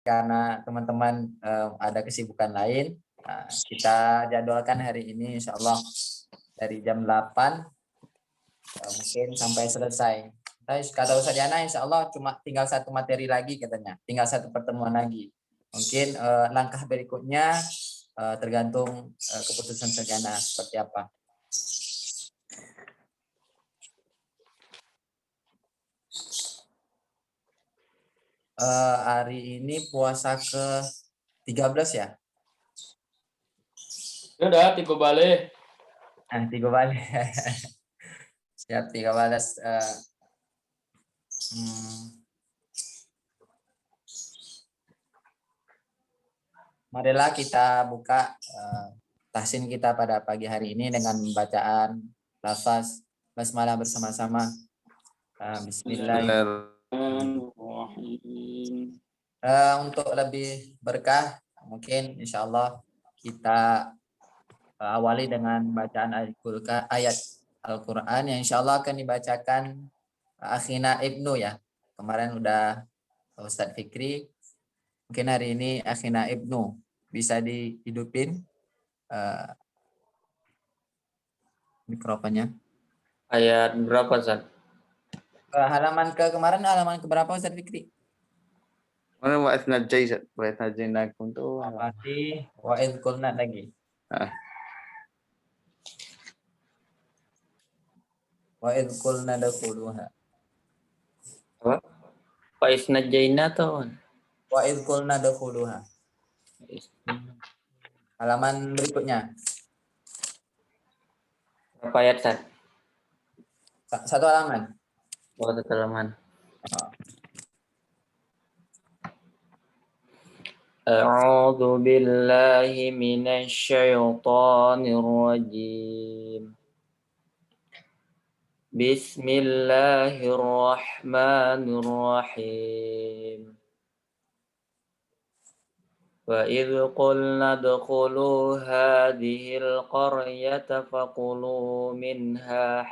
karena teman-teman ada kesibukan lain, kita jadwalkan hari ini insya Allah dari jam 8 mungkin sampai selesai. Kata Ustaz Yana, insya Allah cuma tinggal satu materi lagi katanya, tinggal satu pertemuan lagi. Mungkin langkah berikutnya tergantung keputusan Ustaz Yana seperti apa. Hari ini puasa ke 13 ya? Udah, 3 balik. 3 balik. Siap 13. Marilah kita buka tahsin kita pada pagi hari ini dengan bacaan lafaz basmalah bersama-sama. Bismillahirrahmanirrahim. Untuk lebih berkah, mungkin insya Allah kita awali dengan bacaan ayat Al-Quran yang insya Allah akan dibacakan Akhina Ibnu ya. Kemarin udah Ustadz Fikri, mungkin hari ini Akhina Ibnu bisa dihidupin mikrofonnya. Ayat berapa, Ustaz? Halaman kemarin halaman keberapa Ustadz Fikri? Mana wa isnajai, Ustaz? Wa isnajainakum tuh. Berarti wa idh qulna lagi. Wa idh qulna dakhuluha. Apa? Wa isnajaina tuh. Wa idh qulna dakhuluha. Halaman berikutnya. Berapa ayat, Ustaz? Satu halaman. Oh, satu halaman. A'udzu billahi minasy syaithanir rajim. Bismillahirrahmanirrahim. وَإِذْ قُلْنَا ادْخُلُوا هَٰذِهِ الْقَرْيَةَ فَكُلُوا مِنْهَا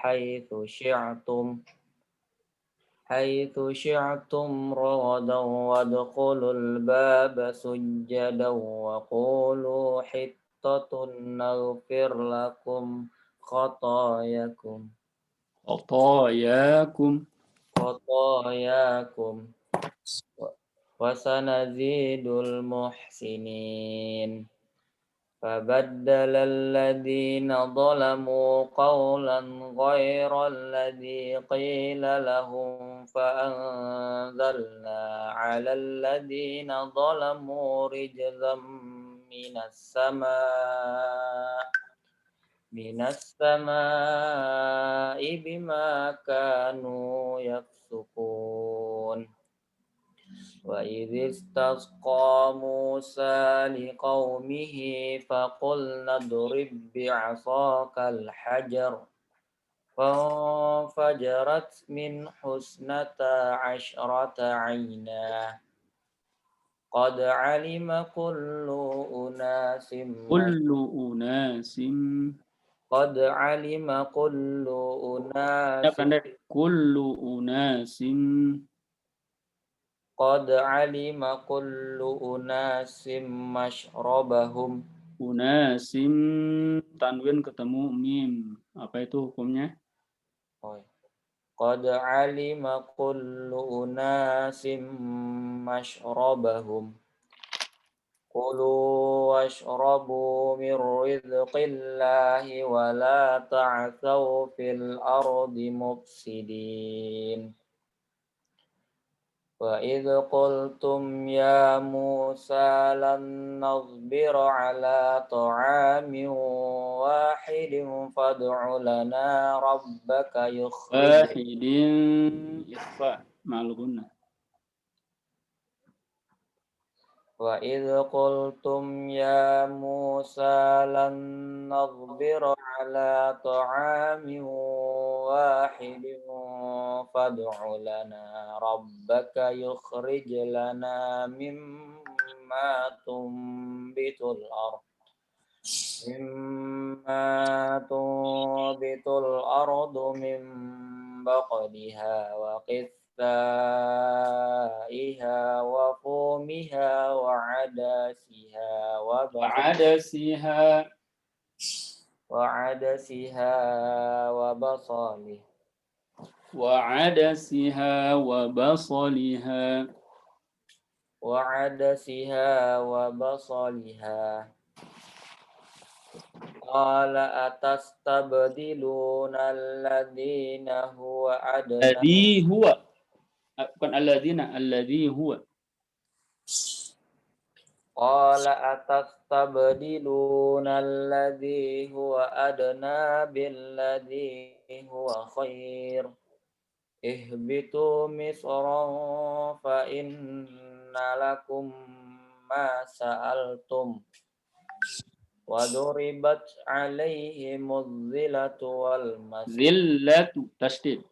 حَيْثُ شِئْتُمْ رَغَدًا وَادْخُلُوا الْبَابَ سُجَّدًا وَقُولُوا حِطَّةٌ نَغْفِرْ لَكُمْ خَطَايَاكُمْ وَسَنَزِيدُ الْمُحْسِنِينَ فَبَدَّلَ الَّذِينَ ظَلَمُوا قَوْلًا غَيْرَ الَّذِي قِيلَ لَهُمْ فَأَنزَلْنَا عَلَى الَّذِينَ ظَلَمُوا رِجْزًا مِنَ السَّمَاءِ بِمَا كَانُوا يَفْسُقُونَ وَإِذِ اسْتَسْقَى مُوسَى لِقَوْمِهِ فَقُلْنَا اضْرِب بِّعَصَاكَ الْحَجَرَ فَانفَجَرَتْ مِنْهُ 12 عَيْنًا قَدْ عَلِمَ كُلُّ أُنَاسٍ mashrabahum. Unasim tanwin ketemu mim. Apa itu hukumnya? Qad alima kullu unasim mashrabahum. Kulu washrabu min rizqillahi wa la ta'thaw fil ardi mufsidin. وَإِذْ قُلْتُمْ يَا مُوسَى لَن نَّصْبِرَ عَلَىٰ طَعَامٍ وَاحِدٍ فَادْعُ لَنَا رَبَّكَ وَإِذْ قُلْتُمْ يَا مُوسَى لَن نَّصْبِرَ عَلَىٰ طَعَامٍ وَاحِدٍ فَادْعُ لَنَا رَبَّكَ يُخْرِجْ لَنَا مِمَّا تُنبِتُ الْأَرْضُ مِن بَقْلِهَا وكسائها وفومها وعدسها وعدسها وعدسها وبصله وعدسها وبصلها وعدسها وبصلها قال أتستبدلون الذين هو أدنى الذي هو bukan alladzina, alladzi huwa. قال أتستبدلون الذي هو أدنى بالذي هو خير اهبطوا مصرا فإن لكم ما سألتم وضربت عليهم الذلة والمسكنة Zillatu tasdid.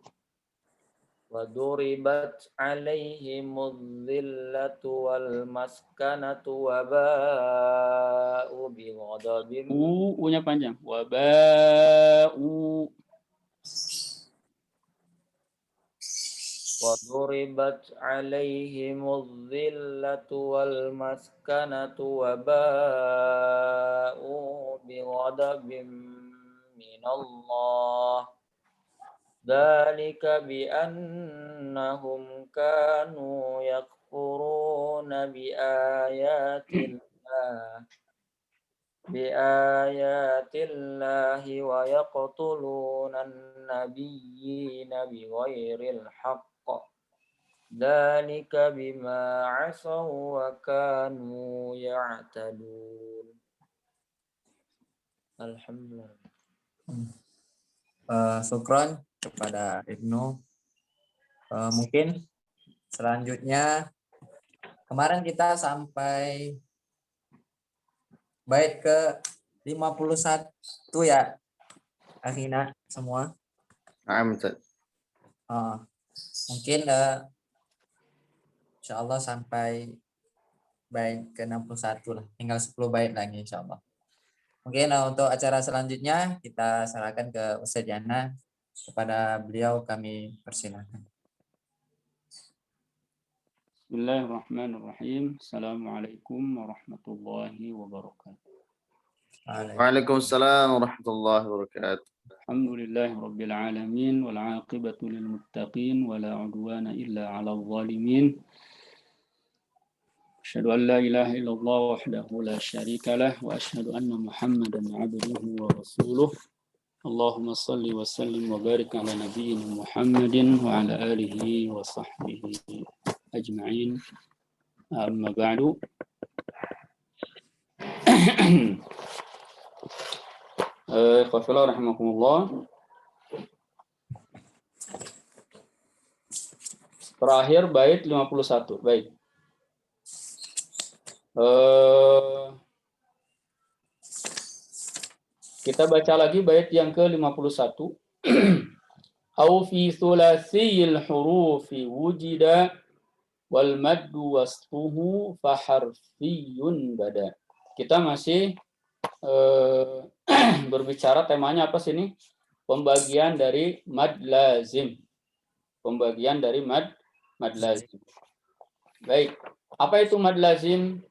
وضربت عليهم الذلة والمسكنة وباءوا بغضب U-nya panjang. Waba'u. وضربت عليهم الذلة والمسكنة وباءوا بغضب من الله ذلك بأنهم كانوا يكفرون بآيات الله ويقتلون النبيين بغير الحق ذلك بما عصوا وكانوا يعتدون. Alhamdulillah. Syukron kepada Ibnu. Mungkin selanjutnya kemarin kita sampai bait ke 51 ya, akhirnya semua. Mungkin insyaallah sampai bait ke 61 lah, tinggal 10 bait lagi insyaallah. Mungkin untuk acara selanjutnya kita serahkan ke Ustaz Yana, kepada beliau kami persilakan. Bismillahirrahmanirrahim. Assalamualaikum warahmatullahi wabarakatuh. Waalaikumsalam warahmatullahi wabarakatuh. Alhamdulillahi rabbil alamin wal 'aqibatu lil muttaqin wala 'udwana illa 'alal zalimin. Asyhadu an la ilaha illallah wahdahu la syarika lah wa asyhadu anna Muhammadan 'abduhu wa rasuluh. Allahumma salli wa sallim wa barik ala nabiyyina Muhammadin wa ala alihi wa sahbihi ajma'in. Amma ba'du. Qafila rahimakumullah. Terakhir bait 51. Baik. Kita baca lagi bait yang ke-51. Au fi thulasiyil hurufi wujida wal maddu wasfuhu fa harfiyun bada. Kita masih berbicara, temanya apa sini? Pembagian dari mad lazim. Pembagian dari mad lazim. Baik. Apa itu mad lazim?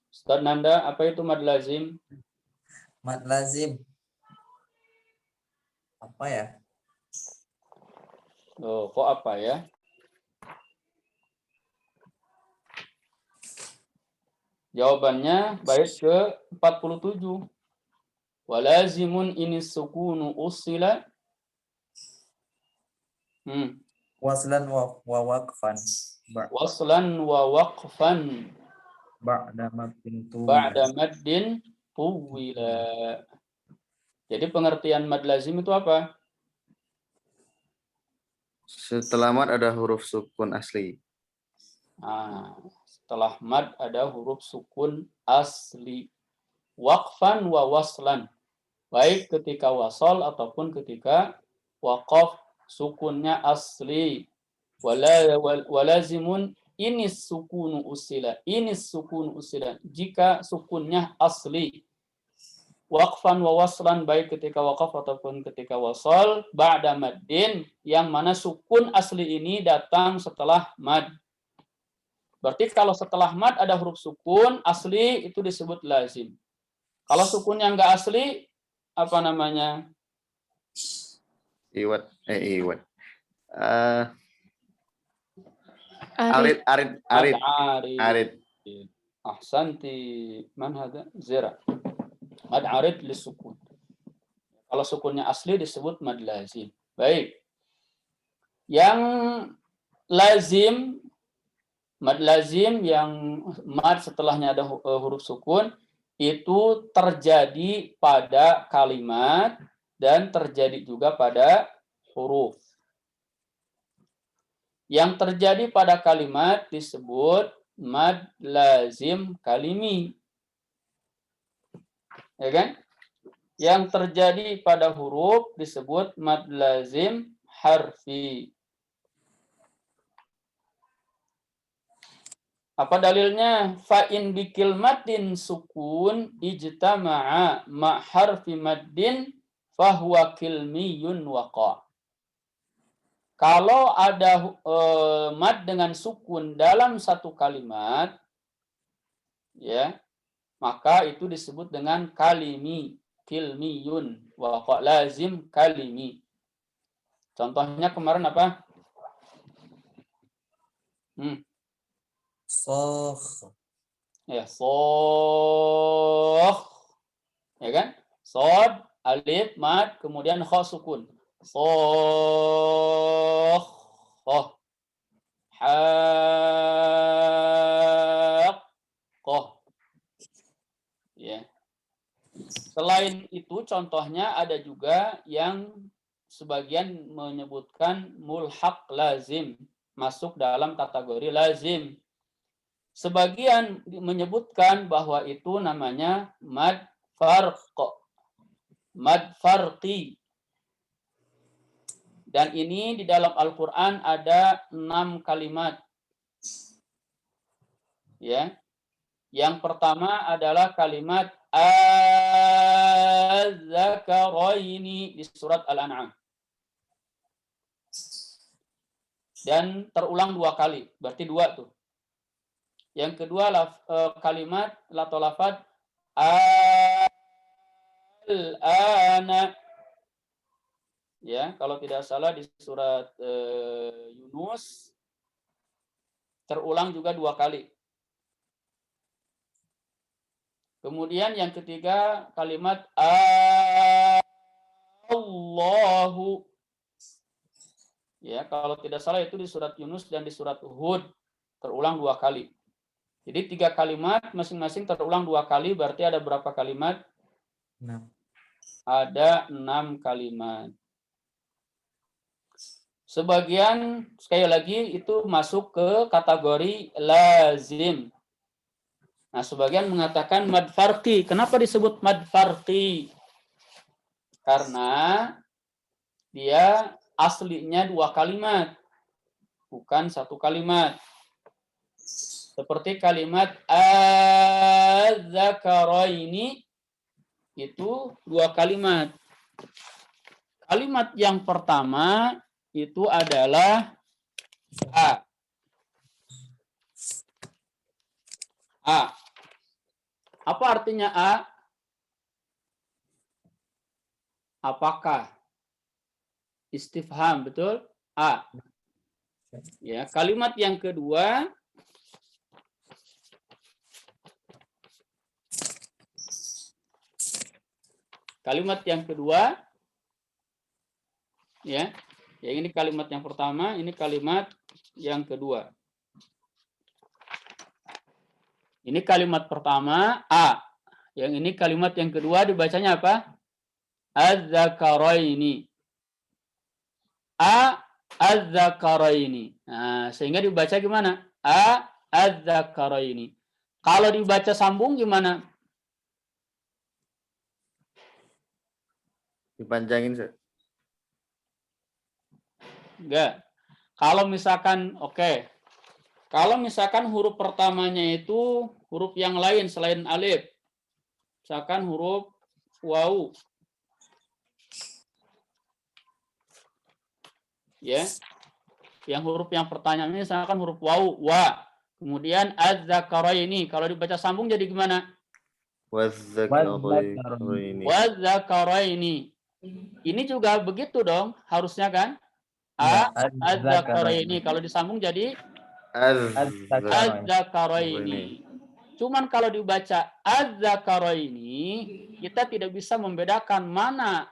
Ustaz Nanda, apa itu mad lazim? Mad lazim apa ya? Oh, kok apa ya? Jawabannya bait ke-47. Walazimun inis sukunu usila. Waslan wa waqfan. Waslan wa waqfan. Ba'da maddin Tuwila. Jadi pengertian mad lazim itu apa? Setelah mad ada huruf sukun asli. Setelah mad ada huruf sukun asli. Waqfan wa waslan. Baik ketika wasal ataupun ketika waqaf, sukunnya asli. Walazimun inis sukunu usila. Inis sukunu usila. Jika sukunnya asli. waqfan wa waslan, baik ketika waqaf ataupun ketika wasal, ba'da maddin, yang mana sukun asli ini datang setelah mad. Berarti kalau setelah mad ada huruf sukun asli itu disebut lazim. Kalau sukun yang enggak asli apa namanya? Iwat. Iwat. Arid. Arid. Ahsanti. Man hada? Zira. Mad arid lisukun. Kalau sukunnya asli disebut mad lazim. Baik. Yang lazim, mad lazim yang mad setelahnya ada huruf sukun itu terjadi pada kalimat dan terjadi juga pada huruf. Yang terjadi pada kalimat disebut mad lazim kalimi. Ya kan? Yang terjadi pada huruf disebut mad lazim harfi. Apa dalilnya? Fa in bi kilmatin sukun ijtama'a ma harfi maddin fahuwa kilmiyun waqa. Kalau ada mad dengan sukun dalam satu kalimat, ya, maka itu disebut dengan kalimi, kilmiyun, waqa, lazim kalimi. Contohnya kemarin apa? Sokh. Ya, sokh. Ya kan? Sod, alif, mad, kemudian kha sukun. Sokh. Haqqah. Ya. Selain itu contohnya ada juga yang sebagian menyebutkan mulhaq lazim, masuk dalam kategori lazim. Sebagian menyebutkan bahwa itu namanya mad farq, mad farqi. Dan ini di dalam Al-Quran ada 6 kalimat. Ya. Yang pertama adalah kalimat az-zakaraini di surat Al-An'am. Dan terulang 2 kali, berarti 2 tuh. Yang kedua kalimat atau lafaz al-ana. Ya, kalau tidak salah di surat Yunus terulang juga 2 kali. Kemudian yang ketiga kalimat Allahu. Ya, kalau tidak salah itu di surat Yunus dan di surat Hud terulang 2 kali. Jadi 3 kalimat masing-masing terulang 2 kali, berarti ada berapa kalimat? 6. Ada 6 kalimat. Sebagian sekali lagi itu masuk ke kategori lazim. Nah, sebagian mengatakan mad farqi. Kenapa disebut mad farqi? Karena dia aslinya 2 kalimat, bukan 1 kalimat. Seperti kalimat az-zakaraini itu 2 kalimat. Kalimat yang pertama itu adalah A. A. Apa artinya A? Apakah? Istifham, betul? A. Ya, kalimat yang kedua ya. Ya, ini kalimat yang pertama, ini kalimat yang kedua. Ini kalimat pertama A. Yang ini kalimat yang kedua dibacanya apa? Az-zakaraini. A az-zakaraini. Nah, sehingga dibaca gimana? A az-zakaraini. Kalau dibaca sambung gimana? Dipanjangin, Sir. Enggak. Kalau misalkan Kalau misalkan huruf pertamanya itu huruf yang lain selain alif. Misalkan huruf wawu. Ya. Yang huruf yang pertanyaan ini misalkan huruf wawu, wa. Kemudian az-zakaraini. Kalau dibaca sambung jadi gimana? Wadzakaraini. Waz-zakaraini. Ini juga begitu dong, harusnya kan? Az-zakaraini. Kalau disambung jadi az-zakaraini. Cuman kalau dibaca az-zakaraini, kita tidak bisa membedakan mana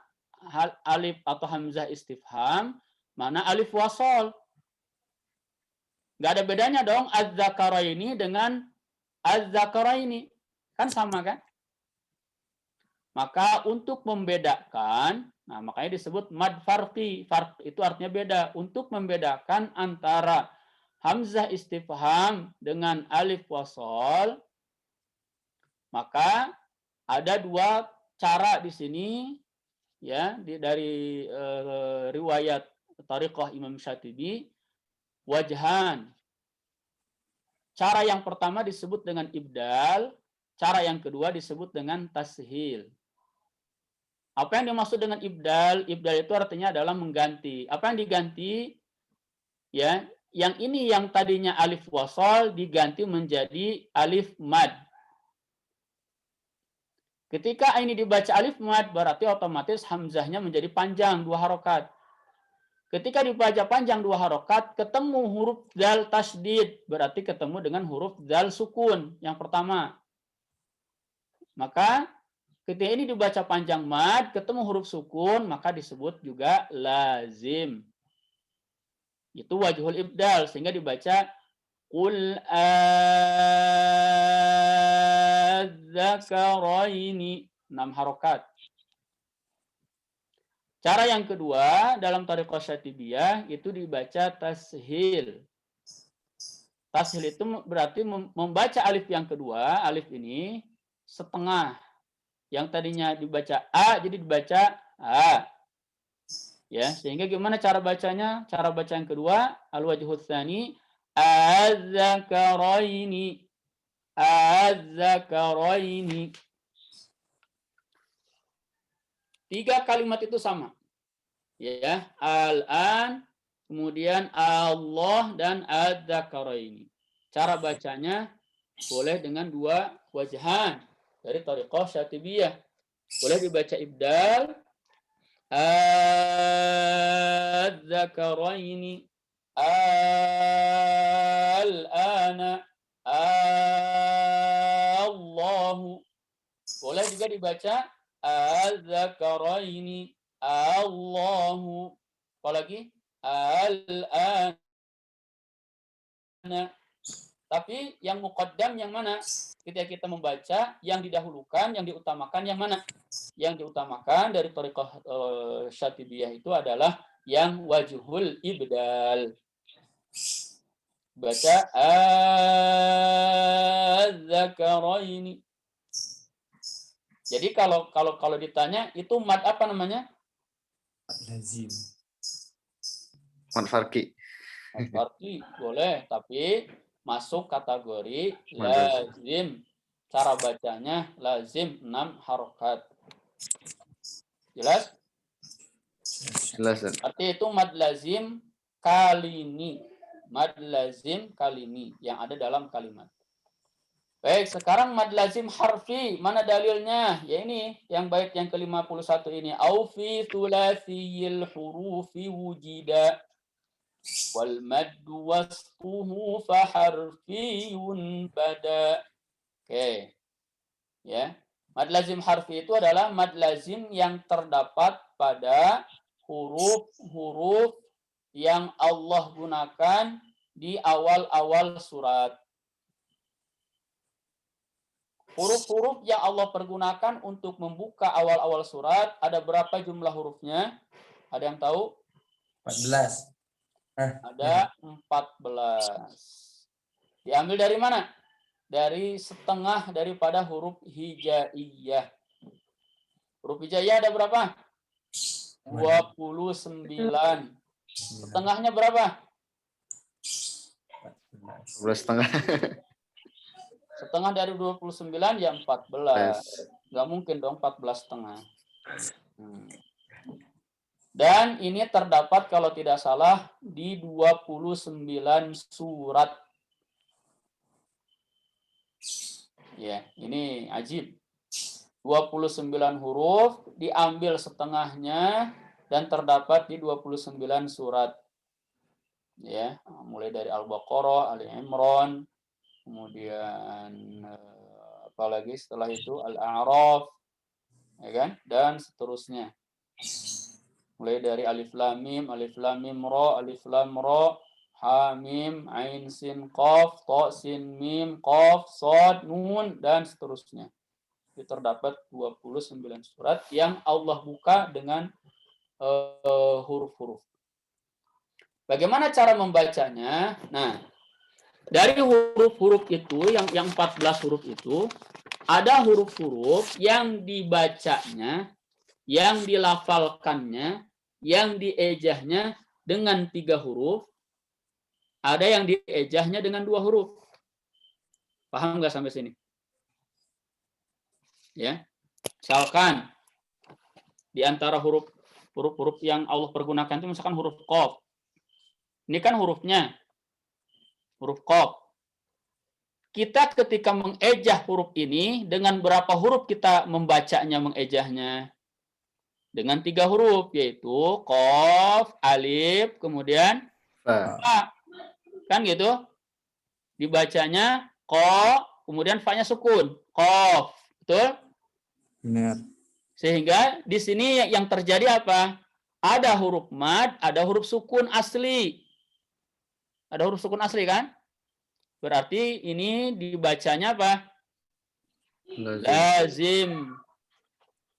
alif atau hamzah istifham, mana alif wasol. Nggak ada bedanya dong az-zakaraini dengan az-zakaraini. Kan sama kan? Maka untuk membedakan, nah makanya disebut mad farqi. Farq itu artinya beda. Untuk membedakan antara hamzah istifham dengan alif wasol, maka ada dua cara di sini ya dari riwayat Thariqah Imam Syatibi. Wajhan. Cara yang pertama disebut dengan ibdal, cara yang kedua disebut dengan tashil. Apa yang dimaksud dengan ibdal? Ibdal itu artinya adalah mengganti. Apa yang diganti? Ya, yang ini yang tadinya alif wasol diganti menjadi alif mad. Ketika ini dibaca alif mad berarti otomatis hamzahnya menjadi panjang 2 harokat. Ketika dibaca panjang 2 harokat, ketemu huruf dzal tasydid, berarti ketemu dengan huruf dzal sukun yang pertama. Maka ketika ini dibaca panjang mad, ketemu huruf sukun, maka disebut juga lazim. Itu wajhul ibdal, sehingga dibaca qul az-zakaraini, 6 harokat. Cara yang kedua dalam Thariqah Syatibiyah itu dibaca tashil. Tashil itu berarti membaca alif yang kedua, alif ini setengah. Yang tadinya dibaca a jadi dibaca a. Ya, sehingga gimana cara bacanya? Cara baca yang kedua, al-wajhut tsani az-zakaraini. Az-zakaraini. 3 kalimat itu sama. Ya, al-an, kemudian Allah dan az-zakaraini. Cara bacanya boleh dengan 2 wajhan dari Thariqah Syatibiyah. Boleh dibaca ibdal az-zakaraini, al-ana, Allahu. Boleh juga dibaca az-zakaraini, Allahu. Apalagi al-ana. Tapi yang muqaddam yang mana? Ketika kita membaca, yang didahulukan, yang diutamakan yang mana? Yang diutamakan dari Thariqah Syatibiyah itu adalah yang wajhul ibdal. Baca az-zakaraini. Jadi kalau ditanya itu mad apa namanya? Lazim. Mad farqi. Mad farqi boleh, tapi masuk kategori lazim. Cara bacanya lazim 6 harokat. Jelas? Jelas. Arti itu mad lazim kalini. Mad lazim kalini yang ada dalam kalimat. Baik, sekarang mad lazim harfi, mana dalilnya? Ya ini, yang bait yang ke-51 ini. Au fi thulathiyil hurufi wujida wal maddu wasfuhu fa harfiyun bada. Oke. Ya. Mad lazim harfi itu adalah mad lazim yang terdapat pada huruf-huruf yang Allah gunakan di awal-awal surat. Huruf-huruf yang Allah pergunakan untuk membuka awal-awal surat, ada berapa jumlah hurufnya? Ada yang tahu? 14. Ada 14. Diambil dari mana? Dari setengah daripada huruf hijaiyah. Huruf hijaiyah ada berapa? 29. Setengahnya berapa? 12,5. Setengah dari 29 ya 14. Nggak mungkin dong 14,5. Dan ini terdapat kalau tidak salah di 29 surat. Ya, ini ajib. 29 huruf diambil setengahnya dan terdapat di 29 surat. Ya, mulai dari Al-Baqarah, Ali Imran, kemudian apalagi setelah itu Al-A'raf, ya kan? Dan seterusnya. Mulai dari Alif Lam Mim Ra, Alif Lam Ra, Ha Mim, Ain Sin Qaf, Ta Sin Mim, Qaf, Shad, Nun, dan seterusnya. Itu terdapat 29 surat yang Allah buka dengan huruf-huruf. Bagaimana cara membacanya? Nah, dari huruf-huruf itu, yang 14 huruf itu, ada huruf-huruf yang dibacanya, yang dilafalkannya, yang diejahnya dengan 3 huruf, ada yang diejahnya dengan 2 huruf. Paham nggak sampai sini? Ya, misalkan di antara huruf-huruf yang Allah pergunakan itu misalkan huruf Qaf. Ini kan hurufnya, huruf Qaf. Kita ketika mengejah huruf ini, dengan berapa huruf kita membacanya, mengejahnya? Dengan 3 huruf, yaitu Qaf, Alif, kemudian Fa. Kan gitu? Dibacanya Qa, kemudian Fa-nya sukun. Qaf. Betul? Benar. Sehingga di sini yang terjadi apa? Ada huruf mad, ada huruf sukun asli. Ada huruf sukun asli kan? Berarti ini dibacanya apa? Lazim.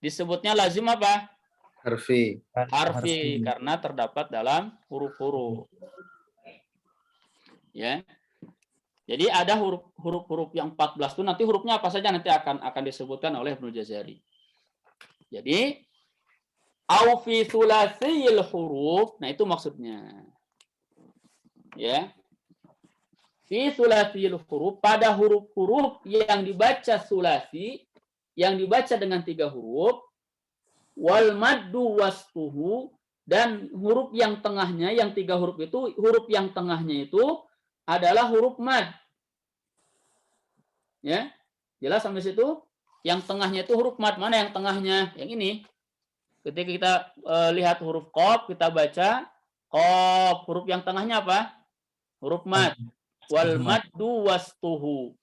Disebutnya lazim apa? Harfi. Harfi, karena terdapat dalam huruf-huruf. Ya. Jadi ada huruf-huruf yang 14 itu nanti hurufnya apa saja nanti akan disebutkan oleh Ibnu Jazari. Jadi au fi thulathiyil huruf, nah itu maksudnya. Ya. Fi thulathiyil huruf, pada huruf-huruf yang dibaca thulathi, yang dibaca dengan 3 huruf, wal maddu wasfuhu, dan huruf yang tengahnya, yang 3 huruf itu, huruf yang tengahnya itu adalah huruf mad. Ya, jelas sampai situ? Yang tengahnya itu huruf mad. Mana yang tengahnya? Yang ini. Ketika kita lihat huruf Qaf, kita baca Qaf. Huruf yang tengahnya apa? Huruf mad. Wal maddu wastuhu.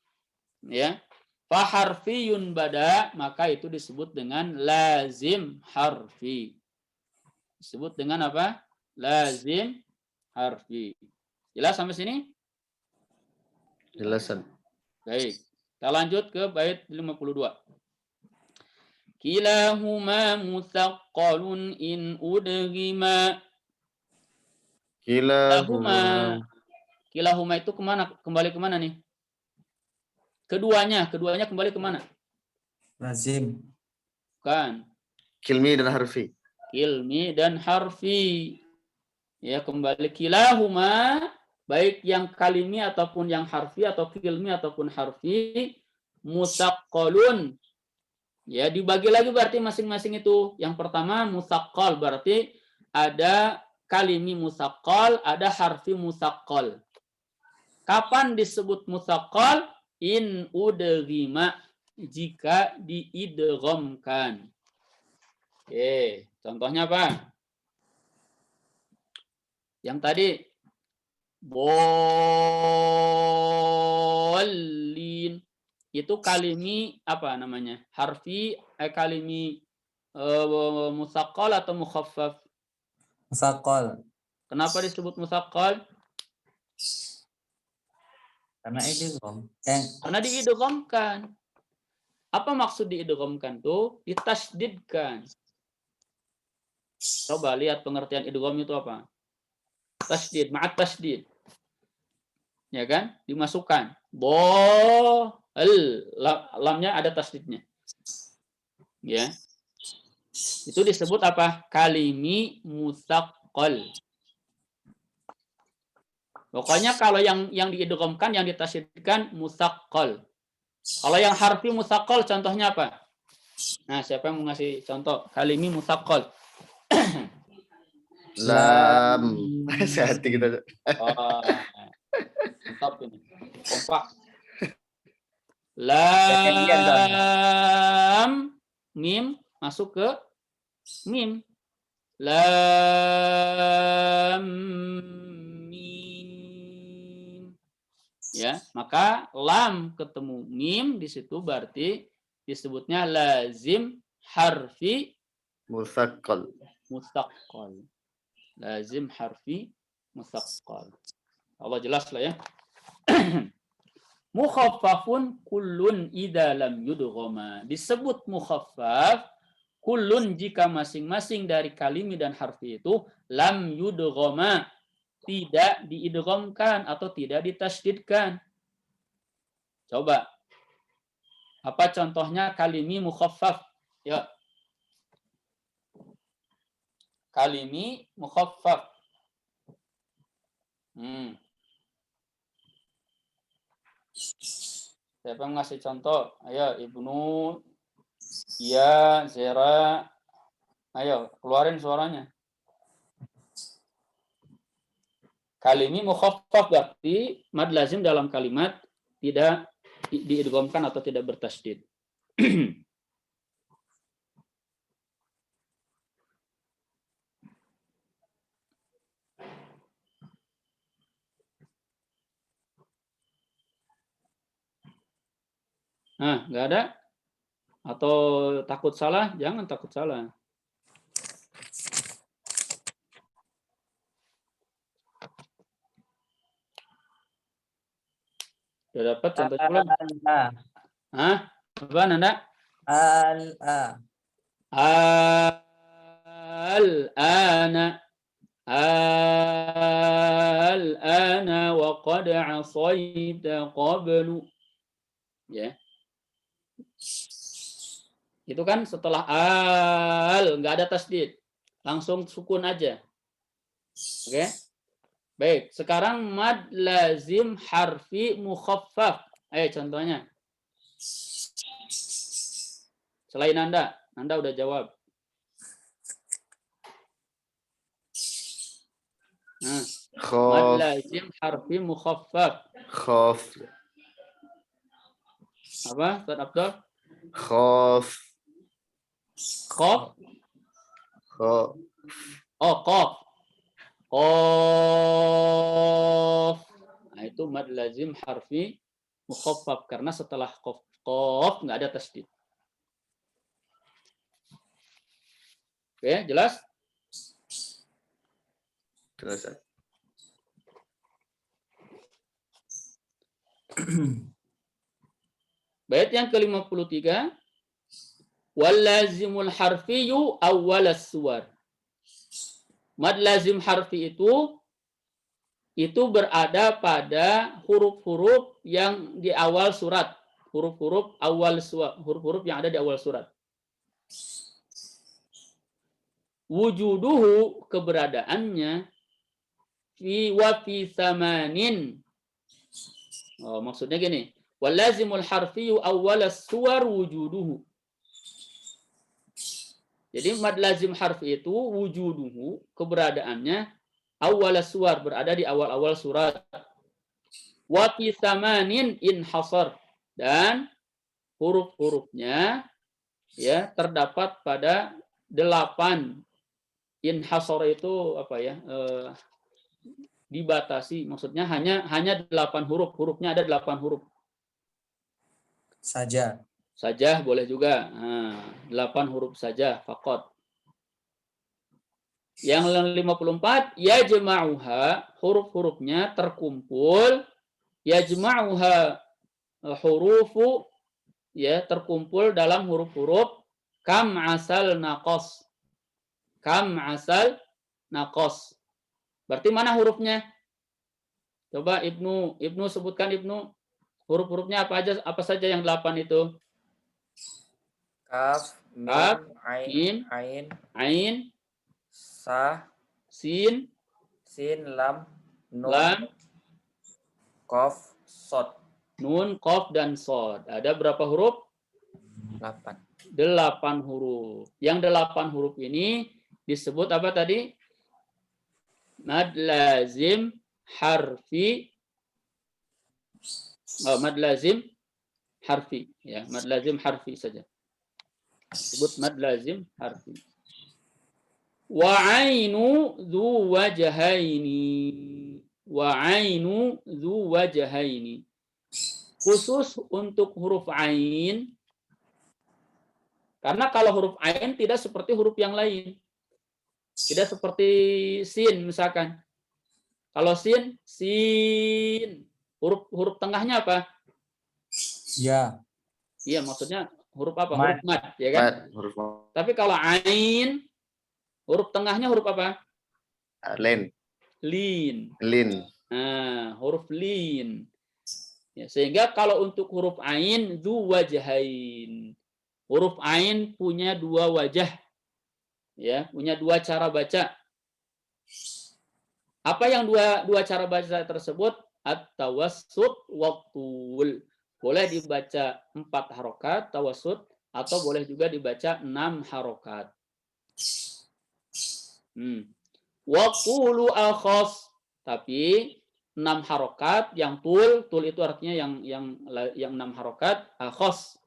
Ya. Fa harfiyun bada, maka itu disebut dengan lazim harfi. Disebut dengan apa? Lazim harfi. Jelas sampai sini? Jelasan. Baik. Kita lanjut ke bait 52. Kilahuma mutsaqqalun in udghima. Kilahuma itu kemana? Kembali kemana nih? Keduanya kembali kemana? Lazim. Bukan. Kilmi dan harfi. Kilmi dan harfi. Ya, kembali kilahuma, baik yang kalimi ataupun yang harfi, atau kilmi ataupun harfi, mutsaqqalun. Ya, dibagi lagi berarti masing-masing itu. Yang pertama mutsaqqal, berarti ada kalimi mutsaqqal, ada harfi mutsaqqal. Kapan disebut mutsaqqal? In udghima, jika diidghamkan. Oke, contohnya apa? Yang tadi bolin itu kalimi apa namanya? Harfi kalimi mutsaqqal atau mukhaffaf? Mutsaqqal. Kenapa disebut mutsaqqal? Karena idgham. Karena diidghamkan. Apa maksud diidghamkan tuh? Ditasydidkan. Coba lihat pengertian idgham itu apa? Tasydid, ma'at tasydid. Ya kan? Dimasukkan. Lamnya ada tasydidnya. Ya. Itu disebut apa? Kalimi mutsaqqal. Pokoknya kalau yang diidghamkan, yang ditasydidkan mutsaqqal. Kalau yang harfi mutsaqqal contohnya apa? Nah, siapa yang mau ngasih contoh? Kalimi mutaqqal. Lam. Sehati kita. Oh, mantap ini. Kompak. Gantian soalnya. Lam mim masuk ke mim. Lam mim. Ya, maka lam ketemu mim di situ berarti disebutnya lazim harfi Musaqqal. mutsaqqal. Lazim harfi mutsaqqal. Allah jelas lah ya. Mukhaffafun kullun idza lam yudghama. Disebut mukhaffaf kullun jika masing-masing dari kalimi dan harfi itu lam yudghama, tidak diidghamkan atau tidak ditasydidkan. Coba. Apa contohnya kalimi mukhaffaf? Ya. Kalimi mukhaffaf. Siapa yang ngasih contoh? Ayo, Ibnu, Iya, Zera. Ayo, keluarin suaranya. Kalimi mukhaffaf berarti mad lazim dalam kalimat tidak diidghamkan atau tidak bertasydid. Nah, nggak ada? Atau takut salah? Jangan takut salah. Sudah dapat contohnya belum? Hah? Apa, Nanda? Al-ana. Al-ana wa qad asayta qablu. Ya. Itu kan setelah al, nggak ada tasdid. Langsung sukun aja. Oke? Baik, sekarang mad lazim harfi mukhaffaf. Ayo contohnya. Selain Anda udah jawab. Nah, mad lazim harfi mukhaffaf. Khaf. Apa, Ustaz Abdul? Khaf. Qaf. Khaf. Oh, qaf. Qaf. Nah, itu mad lazim harfi mukhaffaf karena setelah qaf nggak ada tasdid. Oke, jelas? Jelas. Bait yang ke-53. Wal lazimul harfiyu awwalas suwar. Mad lazim harfi itu berada pada huruf-huruf yang di awal surat. Huruf-huruf awal surat, huruf-huruf yang ada di awal surat. Wujuduhu, keberadaannya, fi wa fi samanin. Oh, maksudnya gini. Wal lazimul harfiyu awwalas suwar wujuduhu. Jadi mad lazim harfi itu wujuduhu, keberadaannya, awal suar, berada di awal-awal surat. Wa fi samanin inhasar, dan huruf-hurufnya ya terdapat pada 8. Inhasar itu apa ya? Dibatasi, maksudnya hanya 8 huruf. Hurufnya ada 8 huruf. Saja boleh juga. Nah, 8 huruf saja, faqat. Yang 54, yajma'uha, huruf-hurufnya terkumpul. Yajma'uha hurufu, ya, terkumpul dalam huruf-huruf kam asal naqas. Kam asal naqas. Berarti mana hurufnya? Coba Ibnu sebutkan, Ibnu. Huruf-hurufnya apa saja yang 8 itu? Kaf, mim, ain, sa, sin, lam, nun, lam, qaf, sod. nun, qaf, dan sod. Ada berapa huruf? 8 huruf. Yang 8 huruf ini disebut apa tadi? Mad lazim harfi. Mad lazim harfi. Ya, mad lazim harfi saja. Disebut mad lazim harfi. Wa ainu dzu wajhaini. Wa ainu dzu wajhaini. Khusus untuk huruf ain, karena kalau huruf ain tidak seperti huruf yang lain. Tidak seperti sin misalkan. Kalau sin, huruf tengahnya apa? Ya. Iya, maksudnya huruf apa? Mad. Huruf mad, ya kan? huruf Tapi kalau ain, huruf tengahnya huruf apa? len, Lin. lin. Nah, huruf lin. Ya, sehingga kalau untuk huruf ain, dzu wajhain. Huruf ain punya 2 wajah. Ya, punya 2 cara baca. Apa yang dua cara baca tersebut? At-tawassut wa tul. Boleh dibaca 4 harokat tawassut atau boleh juga dibaca 6 harokat. Wa tulu akhas, tapi 6 harokat yang tul itu artinya yang 6 harokat, akhas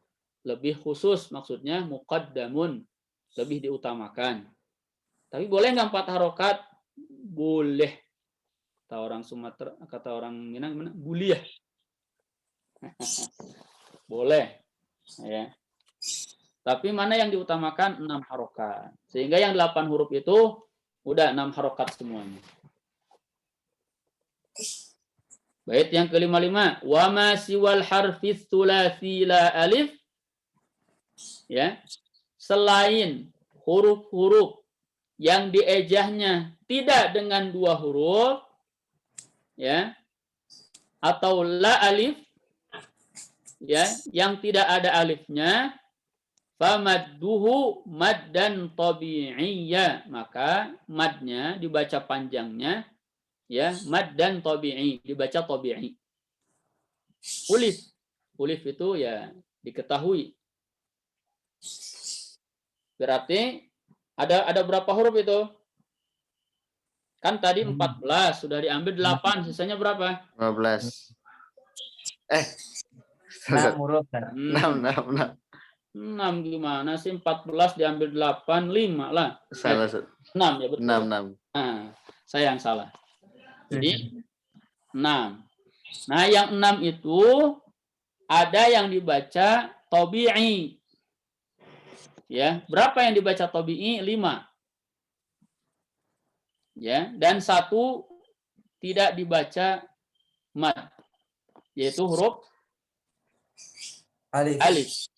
lebih khusus, maksudnya muqaddamun, lebih diutamakan. Tapi boleh nggak 4 harokat? Boleh. Kata orang Sumatera, kata orang Minang gimana? Buliah. Boleh. Ya. Tapi mana yang diutamakan? 6 harokat. Sehingga yang 8 huruf itu udah 6 harokat semuanya. Bait yang ke-55, wa ma siwal harfis tsulasi la alif, ya, selain huruf-huruf yang diejahnya tidak dengan 2 huruf, ya, atau la alif, ya, yang tidak ada alifnya, famadduhu maddan tabi'iyya, maka madnya dibaca panjangnya, ya, mad dan tabi'i, dibaca tabi'i. Ulif itu ya diketahui. Berarti ada berapa huruf itu? Kan tadi 14 sudah diambil 8, sisanya berapa? 15. 6 huruf. 6. 6 gimana sih? 14 diambil 8, 5 lah. Salah. 6 ya betul. 6. Nah, saya yang salah. Jadi 6. Nah, yang 6 itu ada yang dibaca tabi'i. Ya, berapa yang dibaca tabi'i? 5. Ya, dan 1 tidak dibaca mad, yaitu huruf alif.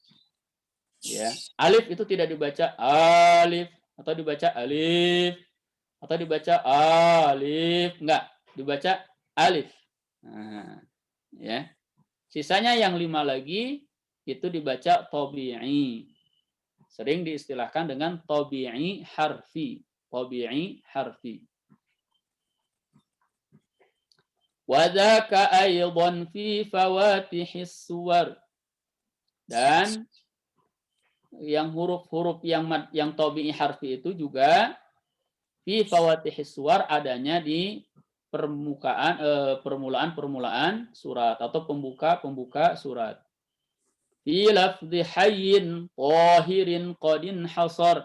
Ya, alif itu tidak dibaca alif atau dibaca alif atau dibaca alif, enggak, dibaca alif. Nah, ya. Sisanya yang 5 lagi itu dibaca tabi'i. Sering diistilahkan dengan tabi'i harfi. Tabi'i harfi. Wa dzaka aidan fi fawatihis suwar. Dan yang huruf-huruf yang tabi'i harfi itu juga fi fawatihis suwar adanya di permulaan surat atau pembuka surat. Fi lafzi hayyin tahirin qadin hasar.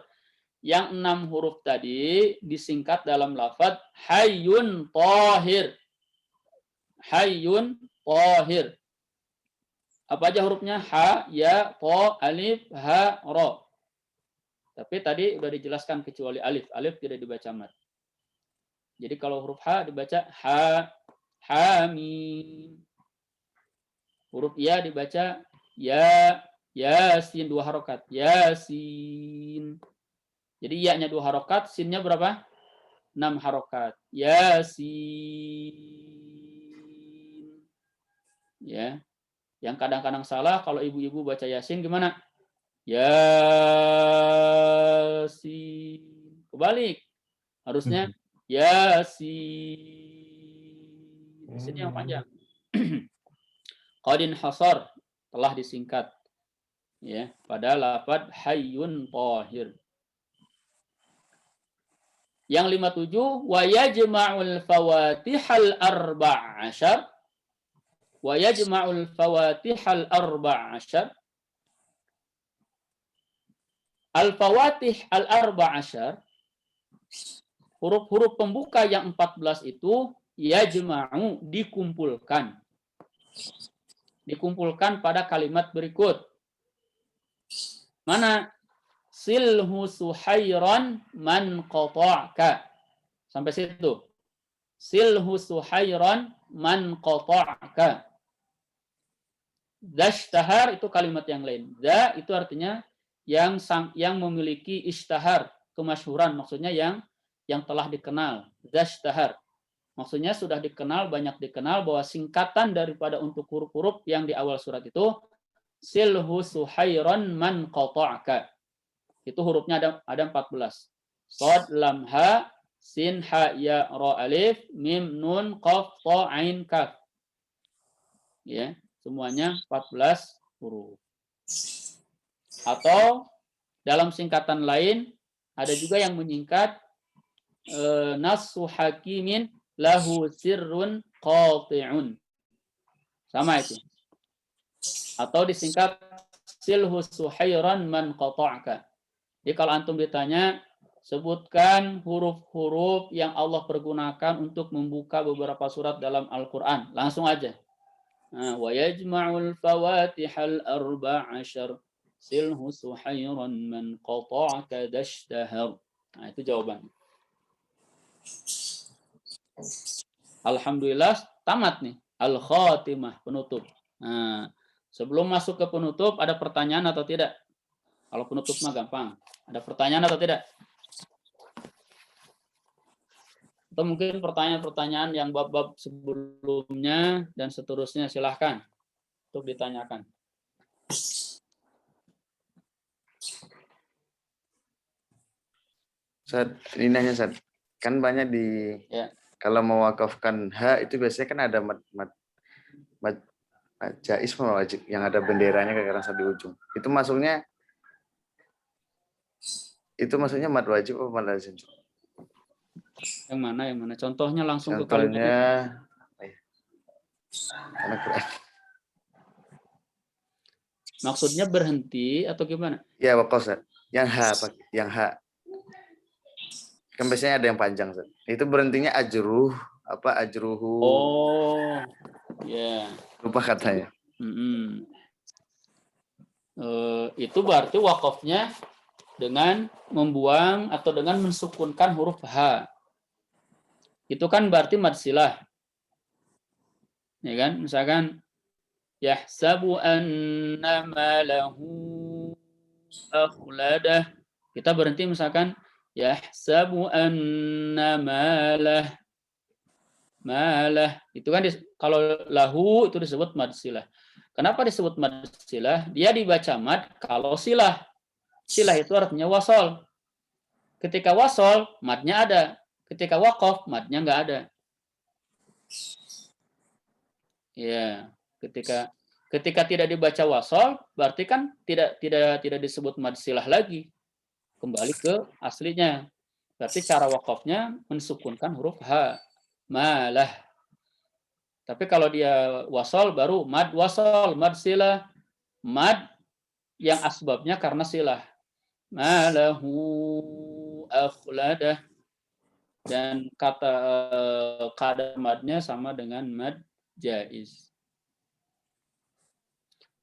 Yang 6 huruf tadi disingkat dalam lafaz hayyun tahir. Hayyun tahir. Apa aja hurufnya? Ha, ya, ta, alif, ha, ra. Tapi tadi sudah dijelaskan kecuali alif. Alif tidak dibaca mad. Jadi kalau huruf ha dibaca ha, hamim. Huruf ya dibaca ya, yasin 2 harokat. Yasin. Jadi ya-nya 2 harokat, sinnya berapa? 6 harokat. Yasin. Ya. Yang kadang-kadang salah kalau ibu-ibu baca yasin gimana? Yasin. Kebalik. Harusnya yasin. Di sini yang panjang. Qadin hasar telah disingkat. ya, pada lafaz hayyun thahir. Yang 57 wa yajma'ul fawatihal arba'asyar wa yajma'ul fawatihal arba'asyar. Al-fawatih al-arba'asyar, huruf-huruf pembuka yang 14 itu yajma'u, dikumpulkan. Dikumpulkan pada kalimat berikut. Mana? Silhu suhairan man qata'ka. Sampai situ. Silhu suhairan man qata'ka. Dashtahar itu kalimat yang lain. Da itu artinya yang memiliki ishtahar, kemasyhuran, maksudnya yang telah dikenal. Dashtahar. Maksudnya sudah dikenal, banyak dikenal, bahwa singkatan daripada untuk huruf-huruf yang di awal surat itu silhu suhairan man qata'ka. Itu hurufnya ada 14. Shad, lam, ha, sin, ha, ya, ra, alif, mim, nun, qaf, ta, ain, kaf. Ya, semuanya 14 huruf. Atau dalam singkatan lain ada juga yang menyingkat nasu hakimin lahu sirrun qati'un. Sama itu. Atau disingkat silhu suhairan man qata'ka. Jadi kalau antum ditanya, sebutkan huruf-huruf yang Allah pergunakan untuk membuka beberapa surat dalam Al-Quran. Langsung aja. Wa yajma'ul fawatihal arba'asyar silhu suhairan man qata'aka dashtahar. Nah, itu jawaban. Alhamdulillah, tamat nih. Al-Khatimah, penutup. Nah, sebelum masuk ke penutup, ada pertanyaan atau tidak? Kalau penutup mah gampang. Ada pertanyaan atau tidak? Atau mungkin pertanyaan-pertanyaan yang bab-bab sebelumnya dan seterusnya, silahkan untuk ditanyakan. Ustaz, ini nanya Ustaz. Kan banyak di kalau mewakafkan ha itu biasanya kan ada mad jaiz wajib yang ada benderanya kayak di ujung. Itu masuknya mad wajib atau mad lazim? Yang mana? Contohnya langsung ke kalimatnya. Maksudnya berhenti atau gimana? Ya, wakaf Ustaz. Yang ha. Kan biasanya ada yang panjang, Ustaz. Itu berhentinya ajruh, ajruhu. Oh, ya. Lupa katanya. Itu berarti wakafnya dengan membuang atau dengan mensukunkan huruf H. Itu kan berarti mad silah. Ya kan? Misalkan yahsabu anna malahu akhladah. Kita berhenti misalkan yahsabu anna malah. Itu kan kalau lahu itu disebut mad silah. Kenapa disebut mad silah? Dia dibaca mad kalau silah. Silah itu artinya wasol. Ketika wasol, madnya ada. Ketika waqaf, madnya nggak ada. Ya, ketika tidak dibaca wasol, berarti kan tidak disebut mad silah lagi. Kembali ke aslinya. Berarti cara waqafnya mensukunkan huruf H. Malah. Tapi kalau dia wasol, baru mad wasol, mad silah. Mad yang asbabnya karena silah. Malahu akhladah. Dan kata madnya sama dengan mad jaiz.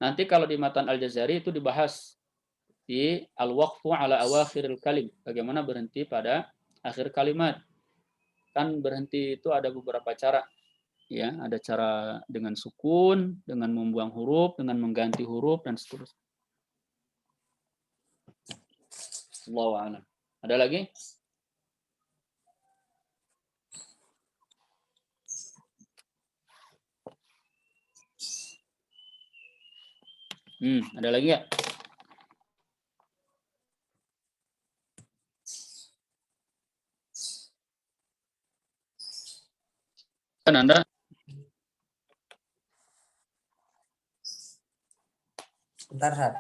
Nanti kalau di matan Al-Jazari itu dibahas di al-waqfu ala awakhiril kalim. Bagaimana berhenti pada akhir kalimat. Kan berhenti itu ada beberapa cara. Ya, ada cara dengan sukun, dengan membuang huruf, dengan mengganti huruf, dan seterusnya. Allahu a'lam. Ada lagi? Ada lagi ya? Kan Anda? Bentar, Sat.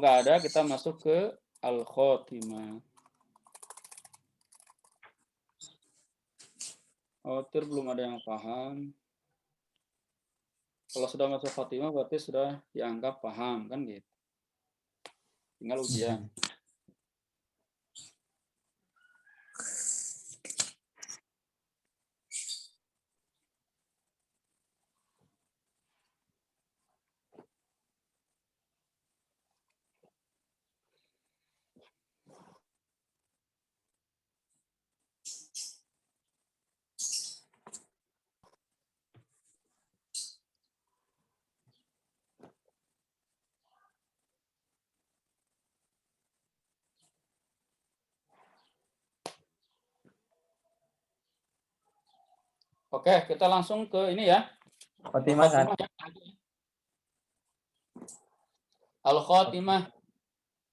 nggak ada, kita masuk ke al-khotimah. Khawatir belum ada yang paham. Kalau sudah masuk khotimah berarti sudah dianggap paham, kan gitu. Tinggal ujian. Oke, kita langsung ke ini ya. Khotimah kan? Al-Khotimah.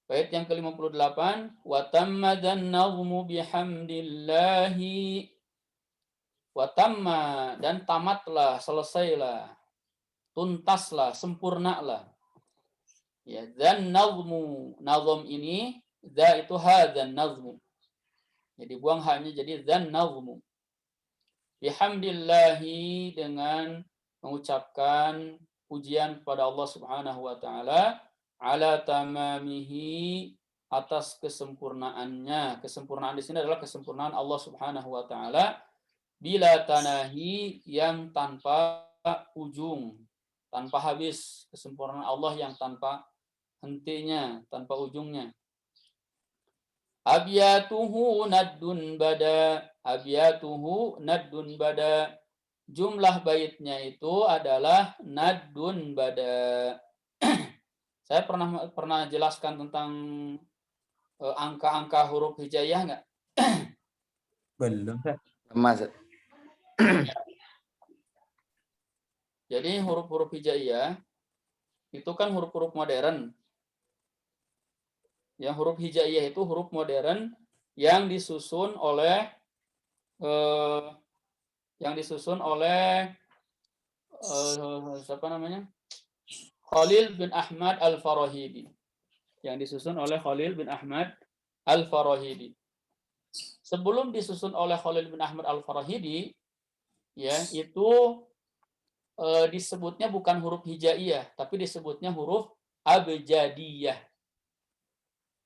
Bait yang ke-58. Wa tammadan nazmu bihamdillahi. Wa tamma, dan tamatlah, selesailah. Tuntaslah, sempurnalah. Ya, dan nazmu. Nazm ini, za itu hadzan nazmu. Jadi buang hanya jadi dan nazmu. Bihamdillahi, dengan mengucapkan pujian kepada Allah Subhanahu wa taala, ala tamamihi, atas kesempurnaannya. Kesempurnaan di sini adalah kesempurnaan Allah Subhanahu wa taala, bila tanahi, yang tanpa ujung, tanpa habis. Kesempurnaan Allah yang tanpa hentinya, tanpa ujungnya. Abyatuhu naddun bada. Abyatuhu naddun bada. Jumlah baitnya itu adalah naddun bada. Saya pernah jelaskan tentang angka-angka huruf hijaiyah nggak? Belum. Mas. Jadi huruf-huruf hijaiyah itu kan huruf-huruf modern. Yang huruf hijaiyah itu huruf modern yang disusun oleh siapa namanya? Khalil bin Ahmad Al-Farahidi. Yang disusun oleh Khalil bin Ahmad Al-Farahidi. Sebelum disusun oleh Khalil bin Ahmad Al-Farahidi, ya, itu disebutnya bukan huruf hijaiyah, tapi disebutnya huruf abjadiyah.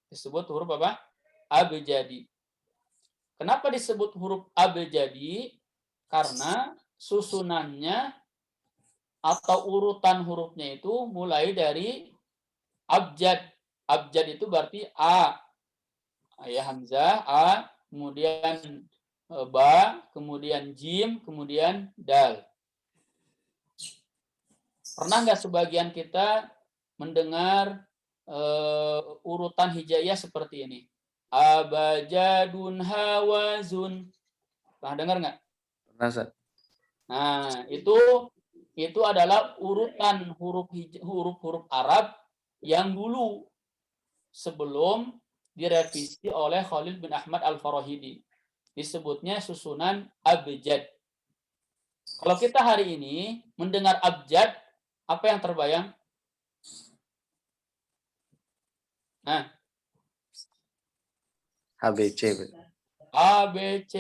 Disebut huruf apa? Abjadi. Kenapa disebut huruf abjadi? Karena susunannya atau urutan hurufnya itu mulai dari abjad. Abjad itu berarti A. Ya, hamzah, A, kemudian ba, kemudian jim, kemudian dal. Pernah nggak sebagian kita mendengar urutan hijaiyah seperti ini? Abajadun hawazun. Pernah dengar nggak? Pernah, Ustaz. Nah, itu adalah urutan huruf-huruf Arab yang dulu sebelum direvisi oleh Khalil bin Ahmad Al-Farahidi. Disebutnya susunan abjad. Kalau kita hari ini mendengar abjad, apa yang terbayang? Nah, ABC. ABC.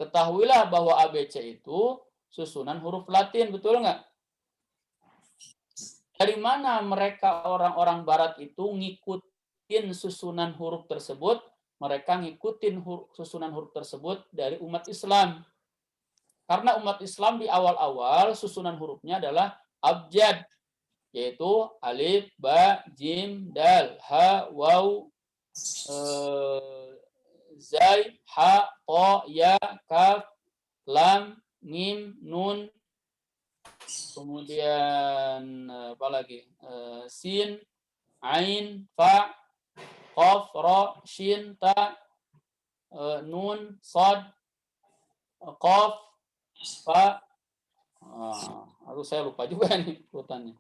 Ketahuilah bahwa ABC itu susunan huruf Latin, betul nggak? Dari mana mereka orang-orang Barat itu ngikutin susunan huruf tersebut? Mereka ngikutin susunan huruf tersebut dari umat Islam. Karena umat Islam di awal-awal susunan hurufnya adalah abjad, yaitu alif, ba, jim, dal, ha, waw, zai, ha, to, ya, kaf, lam, mim, nun, kemudian apa lagi? Sin, ain, fa, qaf, ra, shin, ta, nun, sad, qaf, fa. Aduh, saya lupa juga nih urutannya.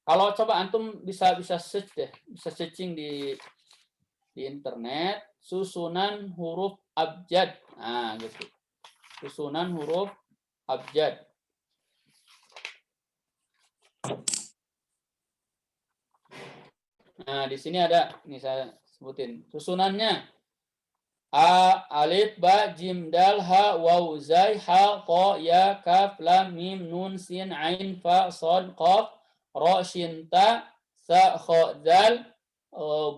Kalau coba antum bisa search deh, bisa searching di internet susunan huruf abjad. Nah, gitu. Susunan huruf abjad. Nah, di sini ada, ini saya sebutin susunannya. Alif, ba, jim, dal, ha, waw, zai, ha, ko, ya, kaf, lam, mim, nun, sin, ain, fa, sod, qaf, ro, shin, ta, sa, kho, dal,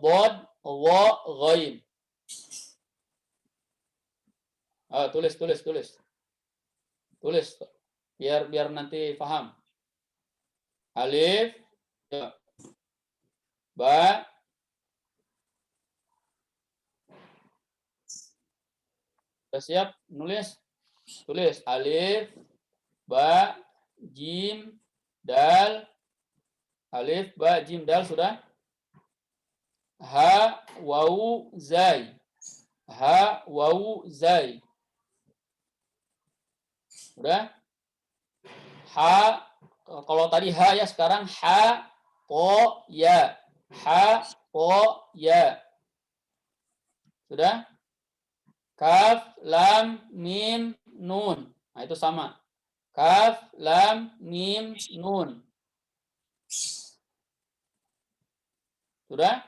bod, wa, ghain. Tulis. Tulis biar nanti paham. Alif, ya. Ba, sudah siap nulis? Tulis alif, ba, jim, dal. Alif, ba, jim, dal sudah. Ha, waw, zai. Ha, waw, zai. Udah? Ha, kalau tadi ha ya, sekarang ha, po, ya. Ha, po, ya. Sudah? Kaf, lam, mim, nun. Nah, itu sama. Kaf, lam, mim, nun. Sudah?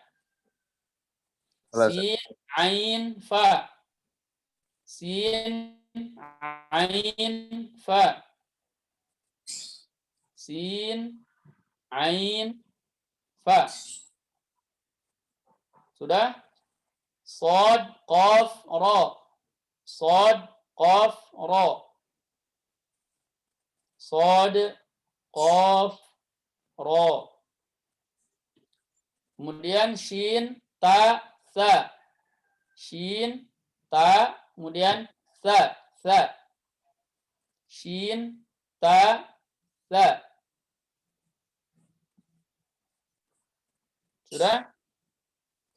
Sin, ain, fa. Sin, ain, fa. Sin, ain, fa. Sudah? Sod, qaf, ra. Sod, qaf, ra. Sod, qaf, ra. Kemudian shin, ta, sa. Shin, ta, kemudian sa. Shin, ta, sa. Sudah?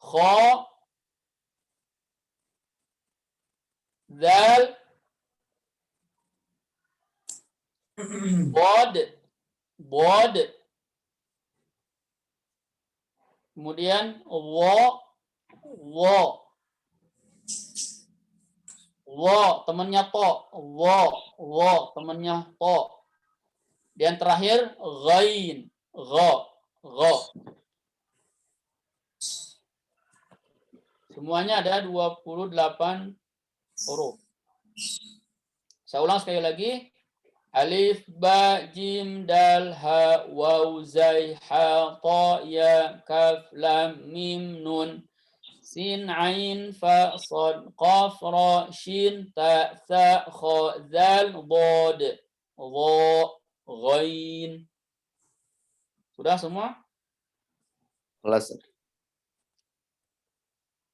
Kha, dal, bod, kemudian wo, temannya to, wo, temannya to. Dan terakhir ghain, gha. Semuanya ada 28 huruf. Saya ulang sekali lagi. Alif, ba, jim, dal, ha, waw, zai, ha, ta, ya, kaf, lam, mim, nun, sin, ain, fa, sod, qaf, ra, shin, ta, sa, kha, zal, bod, wa, ghain. Sudah semua? Kelas.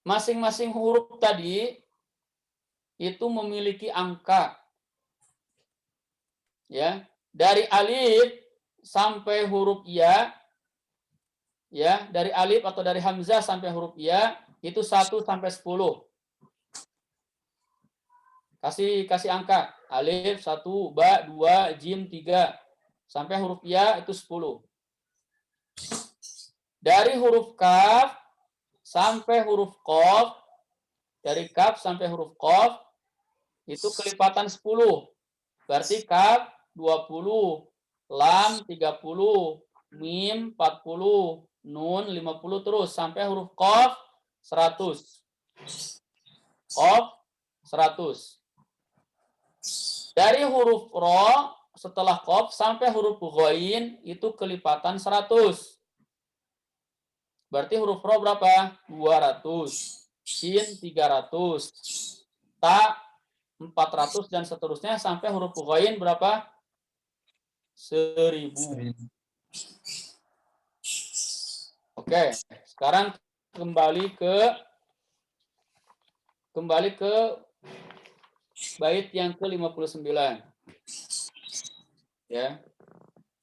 Masing-masing huruf tadi itu memiliki angka. Ya, dari alif sampai huruf ya, dari alif atau dari hamzah sampai huruf ya itu 1 sampai 10. Kasih angka. Alif 1, ba 2, jim 3 sampai huruf ya itu 10. Dari huruf kaf sampai huruf qaf, dari kaf sampai huruf qaf itu kelipatan 10. Berarti kaf 20, lam 30, mim 40, nun 50 terus sampai huruf qaf 100. Qaf 100. Dari huruf ro setelah qaf sampai huruf ghain itu kelipatan 100. Berarti huruf ro berapa? 200. Shin 300. Ta 400 dan seterusnya sampai huruf ghain berapa? 1000. Oke, sekarang kembali ke bait yang ke-59. Ya.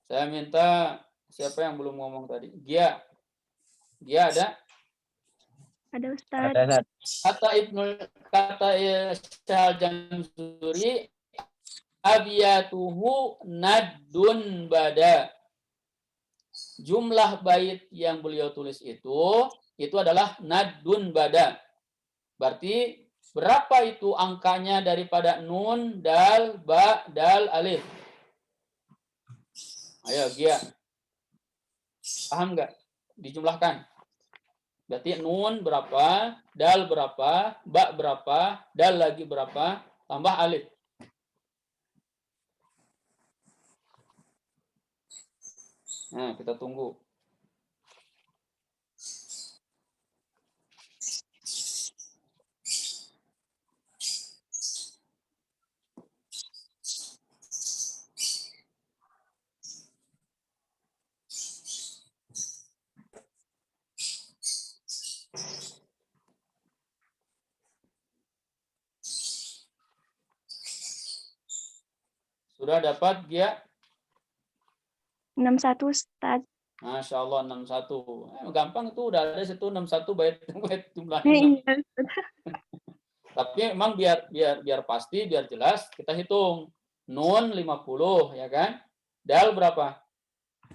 Saya minta siapa yang belum ngomong tadi? Gia ada? Ada Ustaz. Ada. Kata Syahal Jamzuri, abiyatuhu naddun bada. Jumlah bait yang beliau tulis itu adalah naddun bada. Berarti berapa itu angkanya daripada nun, dal, ba, dal, alif? Ayo, Gia. Paham nggak? Dijumlahkan. Berarti nun berapa, dal berapa, ba berapa, dal lagi berapa, tambah alif. Nah, kita tunggu. Sudah dapat dia? 61 Ustaz. Masya Allah 61. Gampang itu udah ada situ 61 bait jumlahnya. Iya. Tapi memang biar pasti, biar jelas kita hitung. Nun 50 ya kan? Dal berapa?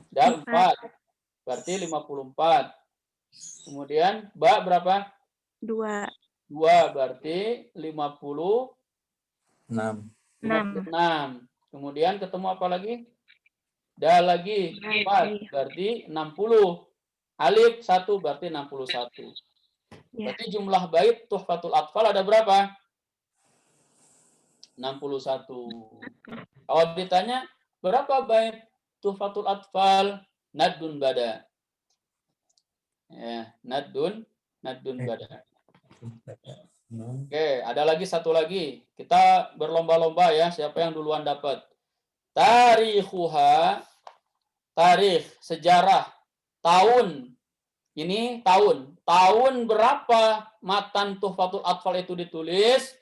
Dal 4. Berarti 54. Kemudian ba berapa? 2. 2 berarti 56. 6. Kemudian ketemu apa lagi? Dal lagi 4 berarti 60. Alif 1 berarti 61. Ya. Berarti jumlah bait Tuhfatul Atfal ada berapa? 61. Kalau ditanya berapa bait Tuhfatul Atfal? Naddun bada. Ya, naddun bada. Oke, ada lagi satu lagi. Kita berlomba-lomba ya, siapa yang duluan dapat. Tarikhuha, tarikh, sejarah, tahun. Ini tahun. Tahun berapa matan Tuhfatul Atfal itu ditulis?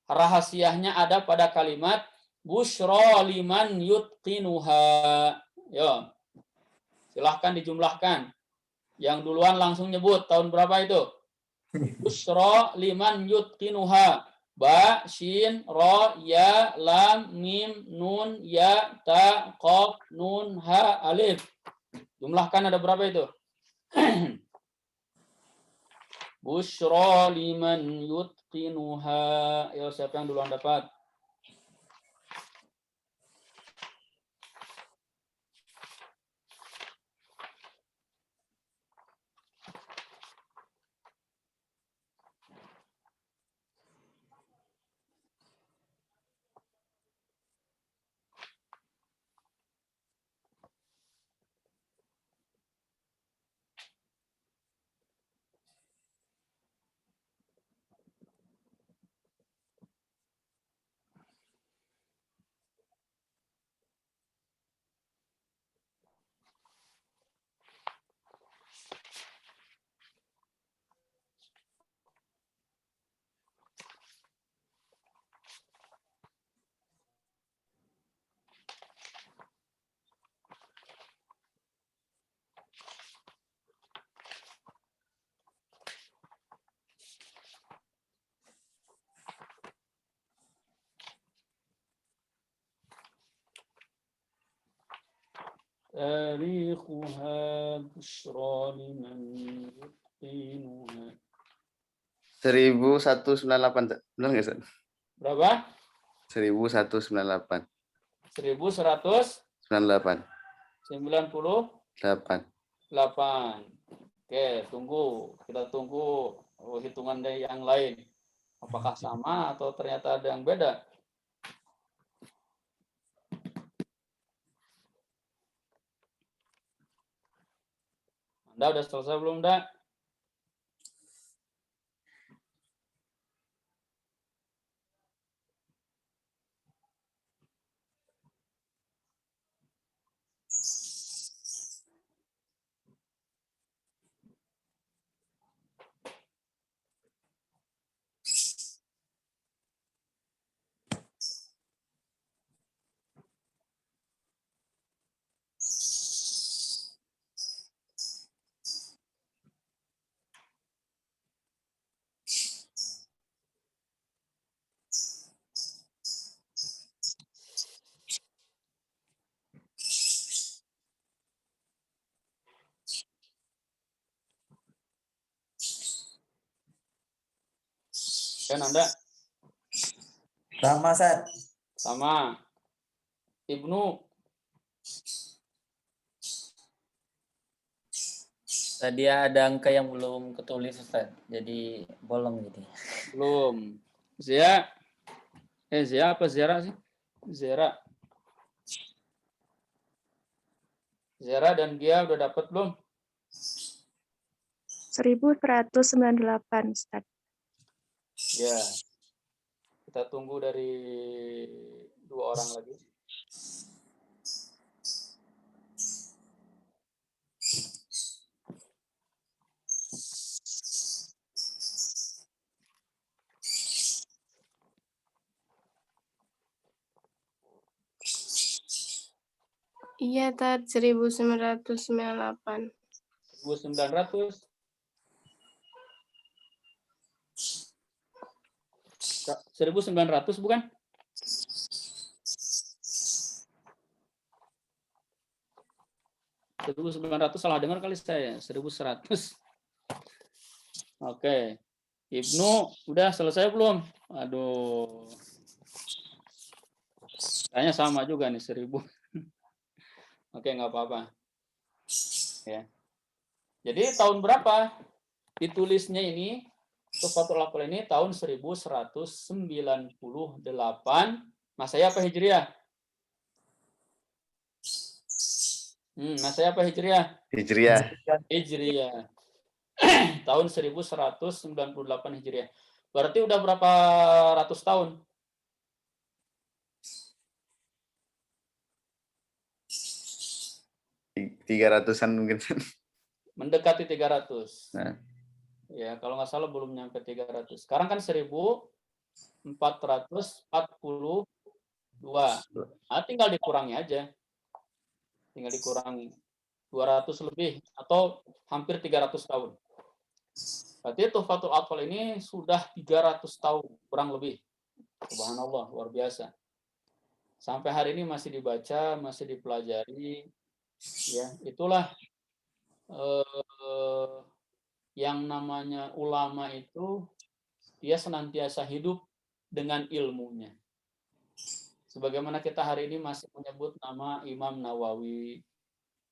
Rahasianya ada pada kalimat busyra liman yutqinuha. Yo. Silahkan dijumlahkan. Yang duluan langsung nyebut tahun berapa itu? Busyra liman yutqinuha. Ba, shin, ro, ya, lam, mim, nun, ya, ta, qaf, nun, ha, alif. Jumlahkan ada berapa itu? Busyra liman yutqinuha. Yo, siapa yang duluan dapat? Tarikhuha busyra liman yutqinuha. 1198. Benar nggak, Ustaz? Berapa? 1198. 1198. 8. Oke, tunggu. Kita tunggu hitungan dari yang lain. Apakah sama atau ternyata ada yang beda? Anda udah selesai belum, Dak? Kan Anda? Sama, Ustaz. Sama. Ibnu. Tadi ada angka yang belum ketulis Ustaz. Jadi bolong gitu. Belum. Zia. Zia apa Zera sih? Zera. Zera dan Gia udah dapat belum? 1198, Ustaz. Ya. Kita tunggu dari 2 orang lagi. Iya, Tat, 1998. 1900. 1900 bukan? salah dengar kali saya. 1100. Oke. Ibnu udah selesai belum? Aduh. Kayaknya sama juga nih 1000. Oke, nggak apa-apa. Ya. Jadi tahun berapa ditulisnya ini? Tuhfatul Atfal ini tahun 1198 Masehi apa Hijriah? Masehi apa Hijriah? Hijriah. Hijriah. Tahun 1198 Hijriah. Berarti udah berapa ratus tahun? Tiga ratusan mungkin. Mendekati 300. Nah. Ya, kalau nggak salah belum nyampe 300. Sekarang kan 1442. Nah, tinggal dikurangi aja. Tinggal dikurangi 200 lebih atau hampir 300 tahun. Berarti Tuhfatul Atfal ini sudah 300 tahun kurang lebih. Subhanallah, luar biasa. Sampai hari ini masih dibaca, masih dipelajari. Ya, itulah yang namanya ulama itu dia senantiasa hidup dengan ilmunya. Sebagaimana kita hari ini masih menyebut nama Imam Nawawi,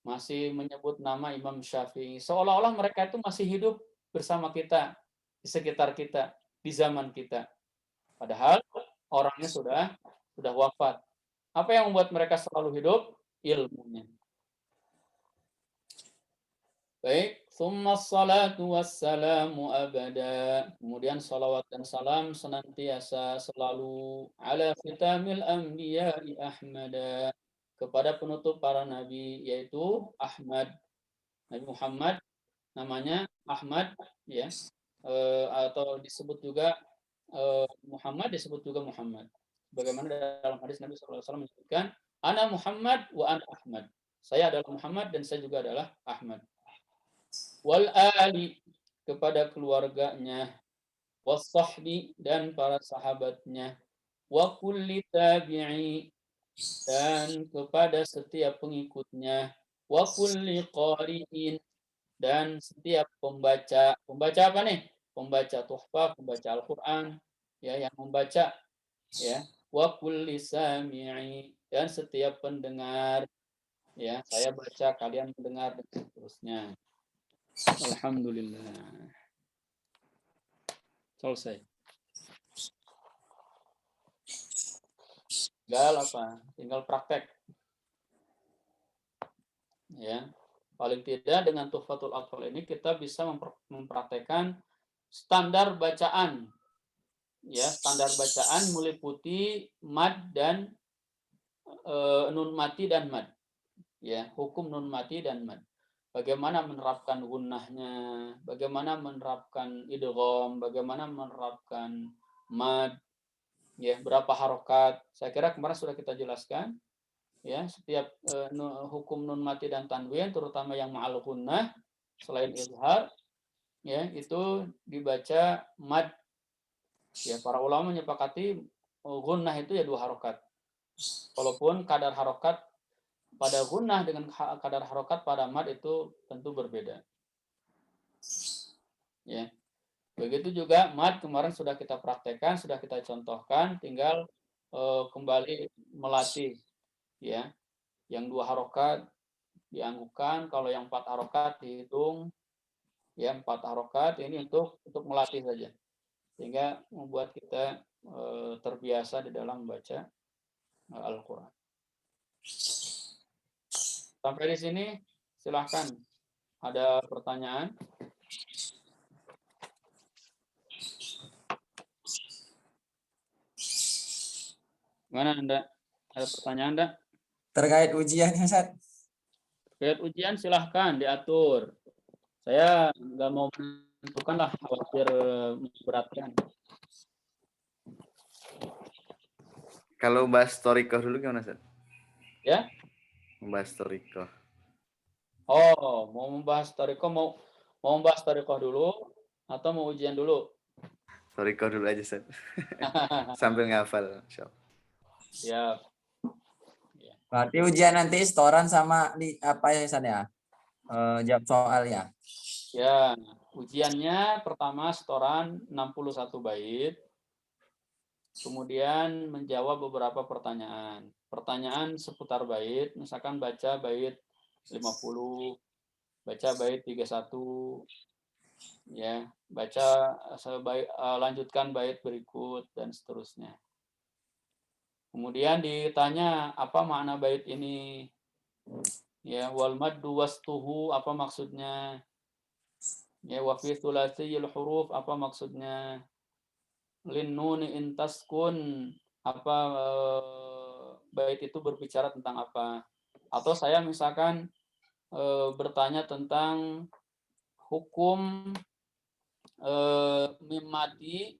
masih menyebut nama Imam Syafi'i, seolah-olah mereka itu masih hidup bersama kita, di sekitar kita, di zaman kita. Padahal orangnya sudah wafat. Apa yang membuat mereka selalu hidup? Ilmunya. Baik, summa salatu wassalamu abada. Kemudian salawat dan salam senantiasa selalu ala khitamil anbiya'i Ahmada, kepada penutup para nabi, yaitu Ahmad. Nabi Muhammad namanya Ahmad, ya, atau disebut juga Muhammad, disebut juga Muhammad. Bagaimana dalam hadis Nabi SAW menyebutkan, Ana Muhammad wa ana Ahmad. Saya adalah Muhammad dan saya juga adalah Ahmad. Wal ali, kepada keluarganya, wassahbi, dan para sahabatnya, wa kulli tabi'i, dan kepada setiap pengikutnya, wa kulli qari'in, dan setiap pembaca. Pembaca apa nih? Pembaca tuhfah, pembaca Al-Qur'an, ya, yang membaca, ya, wa kulli sami'i, dan setiap pendengar, ya, saya baca, kalian mendengar, dan seterusnya. Alhamdulillah. Selesai. Tinggal apa? Tinggal praktek. Ya. Paling tidak dengan Tuhfatul Atfal ini kita bisa mempraktekkan standar bacaan. Ya, standar bacaan meliputi mad dan nun mati dan mad. Ya, hukum nun mati dan mad. Bagaimana menerapkan gunnahnya, bagaimana menerapkan idgham, bagaimana menerapkan mad, ya, berapa harokat. Saya kira kemarin sudah kita jelaskan, ya, setiap hukum nun mati dan tanwin, terutama yang ma'al gunnah selain izhar, ya, itu dibaca mad. Ya, para ulama menyepakati gunnah itu ya 2 harokat. Walaupun kadar harokat pada gunnah dengan kadar harokat pada mad itu tentu berbeda. Ya. Begitu juga mad kemarin sudah kita praktekkan, sudah kita contohkan, tinggal kembali melatih, ya. Yang 2 harokat dianggukan, kalau yang 4 harokat dihitung, Ya, 4 harokat ini untuk melatih saja. Sehingga membuat kita terbiasa di dalam membaca Al-Quran. Sampai di sini, silahkan. Ada pertanyaan? Mana Anda? Ada pertanyaan Anda? Terkait ujiannya, Ustaz. Terkait ujian silahkan diatur. Saya nggak mau menentukan lah, khawatir memberatkan. Kalau bahas Torikoh dulu gimana, Ustaz? Ya? Membahas Torikoh. Oh, mau membahas Torikoh, mau membahas Torikoh dulu atau mau ujian dulu? Torikoh dulu aja, Ustaz. Sambil ngafal, insyaallah. Ya. Berarti ujian nanti setoran sama di apa ya, Ustaz ya? Jawab soal ya. Ya, ujiannya pertama setoran 61 bait. Kemudian menjawab beberapa pertanyaan. Pertanyaan seputar bait, misalkan baca bait 50, baca bait 31, ya, baca lanjutkan bait berikut dan seterusnya. Kemudian ditanya apa makna bait ini? Ya, wal maddu wastuhu apa maksudnya? Ya, wa fi thulatsiyil huruf apa maksudnya? Lin nuni intaskun apa bait itu berbicara tentang apa? Atau saya misalkan bertanya tentang hukum mim mati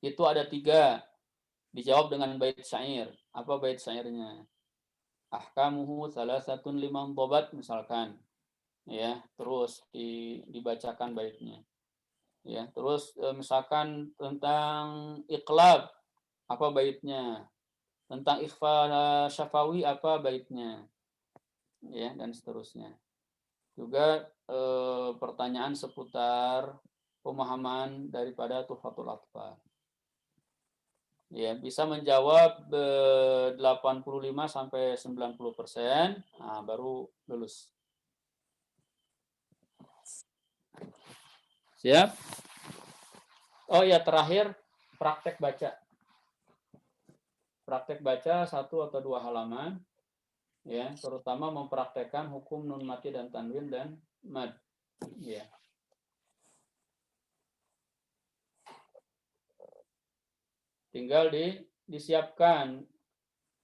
itu ada 3. Dijawab dengan bait syair. Apa bait syairnya? Ahkamuhu salasatun liman dhabat misalkan. Ya, terus dibacakan baitnya. Ya, terus misalkan tentang iqlab apa baitnya? Tentang ikhfa syafawi apa baitnya? Ya, dan seterusnya. Juga pertanyaan seputar pemahaman daripada Tuhfatul Atfal. Ya, bisa menjawab 85 sampai 90%, nah, baru lulus. Siap? Oh ya, terakhir praktek baca. Praktek baca 1 atau 2 halaman, ya, terutama mempraktekkan hukum nun mati dan tanwin dan mad. Ya. Tinggal disiapkan.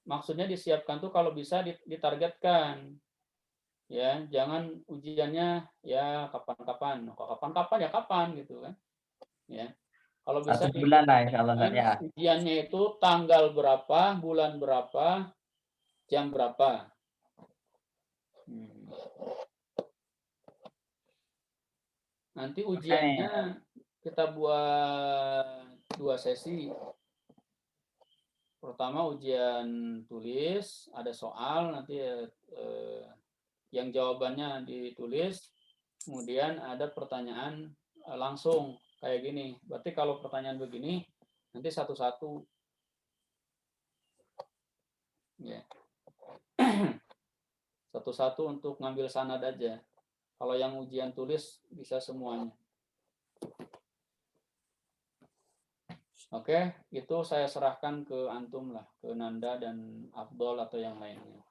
Maksudnya disiapkan tuh kalau bisa ditargetkan. Ya, jangan ujiannya ya kapan-kapan. Kok kapan-kapan ya kapan gitu kan. Ya. Kalau bisa 1 bulan lah insyaallah, Ustaz ya. ujiannya itu tanggal berapa, bulan berapa, jam berapa. Nanti ujiannya kita buat 2 sesi. Pertama ujian tulis, ada soal nanti yang jawabannya ditulis, kemudian ada pertanyaan langsung kayak gini. Berarti kalau pertanyaan begini nanti satu-satu. Ya. Satu-satu untuk ngambil sanad aja. Kalau yang ujian tulis bisa semuanya. Oke, itu saya serahkan ke antum lah, ke Nanda dan Afdol atau yang lainnya.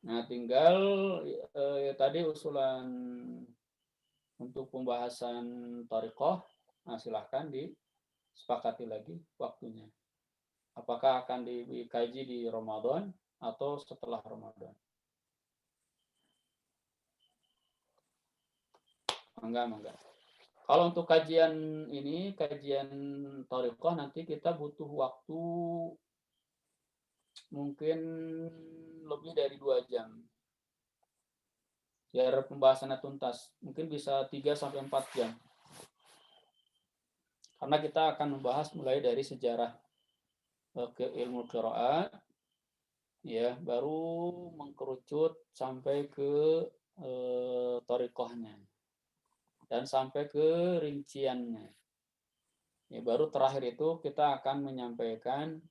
Nah, tinggal tadi usulan untuk pembahasan thariqah, nah silahkan disepakati lagi waktunya. Apakah akan dikaji di Ramadan atau setelah Ramadan? Enggak. Kalau untuk kajian ini, kajian thariqah nanti kita butuh waktu mungkin lebih dari 2 jam. Biar pembahasannya tuntas, mungkin bisa 3-4 jam. Karena kita akan membahas mulai dari sejarah ke ilmu qiraat, ya, baru mengkerucut sampai ke thariqahnya. Dan sampai ke rinciannya. Ya, baru terakhir itu kita akan menyampaikan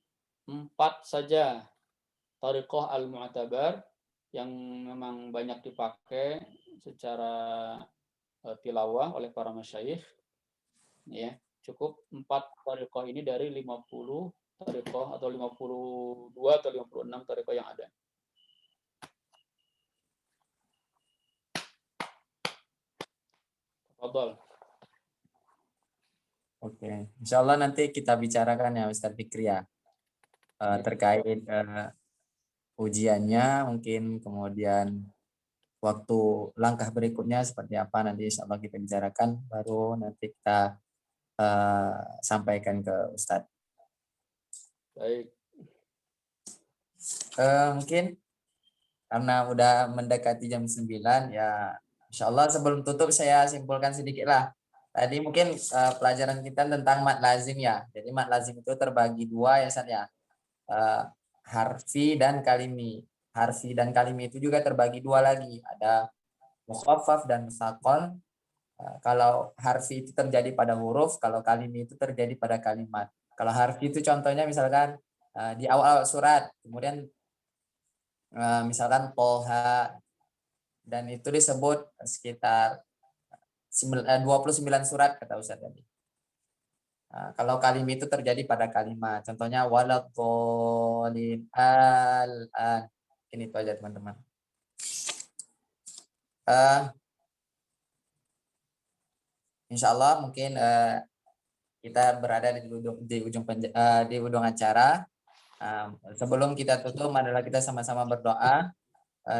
4 saja thariqah al-mu'tabar yang memang banyak dipakai secara tilawah oleh para masyayikh, ya, cukup 4 thariqah ini dari 50 thariqah atau 52 atau 56 thariqah yang ada. Tafadhal. Oke, insya Allah nanti kita bicarakan ya Ustadz Fikri ya, terkait ujiannya, mungkin kemudian waktu langkah berikutnya seperti apa nanti insya Allah kita bicarakan, baru nanti kita sampaikan ke Ustadz. Baik. Mungkin karena udah mendekati jam 9 ya, insya Allah sebelum tutup saya simpulkan sedikit lah. Tadi mungkin pelajaran kita tentang mad lazim ya. Jadi mad lazim itu terbagi dua ya Ustadz ya. Harfi dan kalimi. Harfi dan kalimi itu juga terbagi dua lagi. Ada mukhaffaf dan musaqqal. Kalau harfi itu terjadi pada huruf, kalau kalimi itu terjadi pada kalimat. Kalau harfi itu contohnya misalkan di awal surat, kemudian misalkan Toha, dan itu disebut sekitar 29 surat kata Ustaz tadi. Kalau kalim itu terjadi pada kalimat, contohnya waladhdallin al-an. Ini itu aja teman-teman. Insya Allah mungkin kita berada di ujung acara. Sebelum kita tutup, adalah kita sama-sama berdoa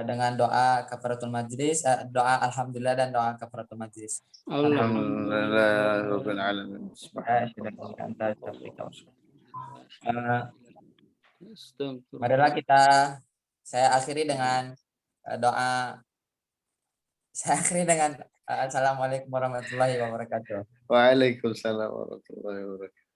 dengan doa kafaratul majlis, doa alhamdulillah dan doa kafaratul majlis. Alhamdulillah rabbil alamin. Marilah saya akhiri dengan doa. Saya akhiri dengan assalamualaikum warahmatullahi wabarakatuh. Waalaikumsalam warahmatullahi wabarakatuh.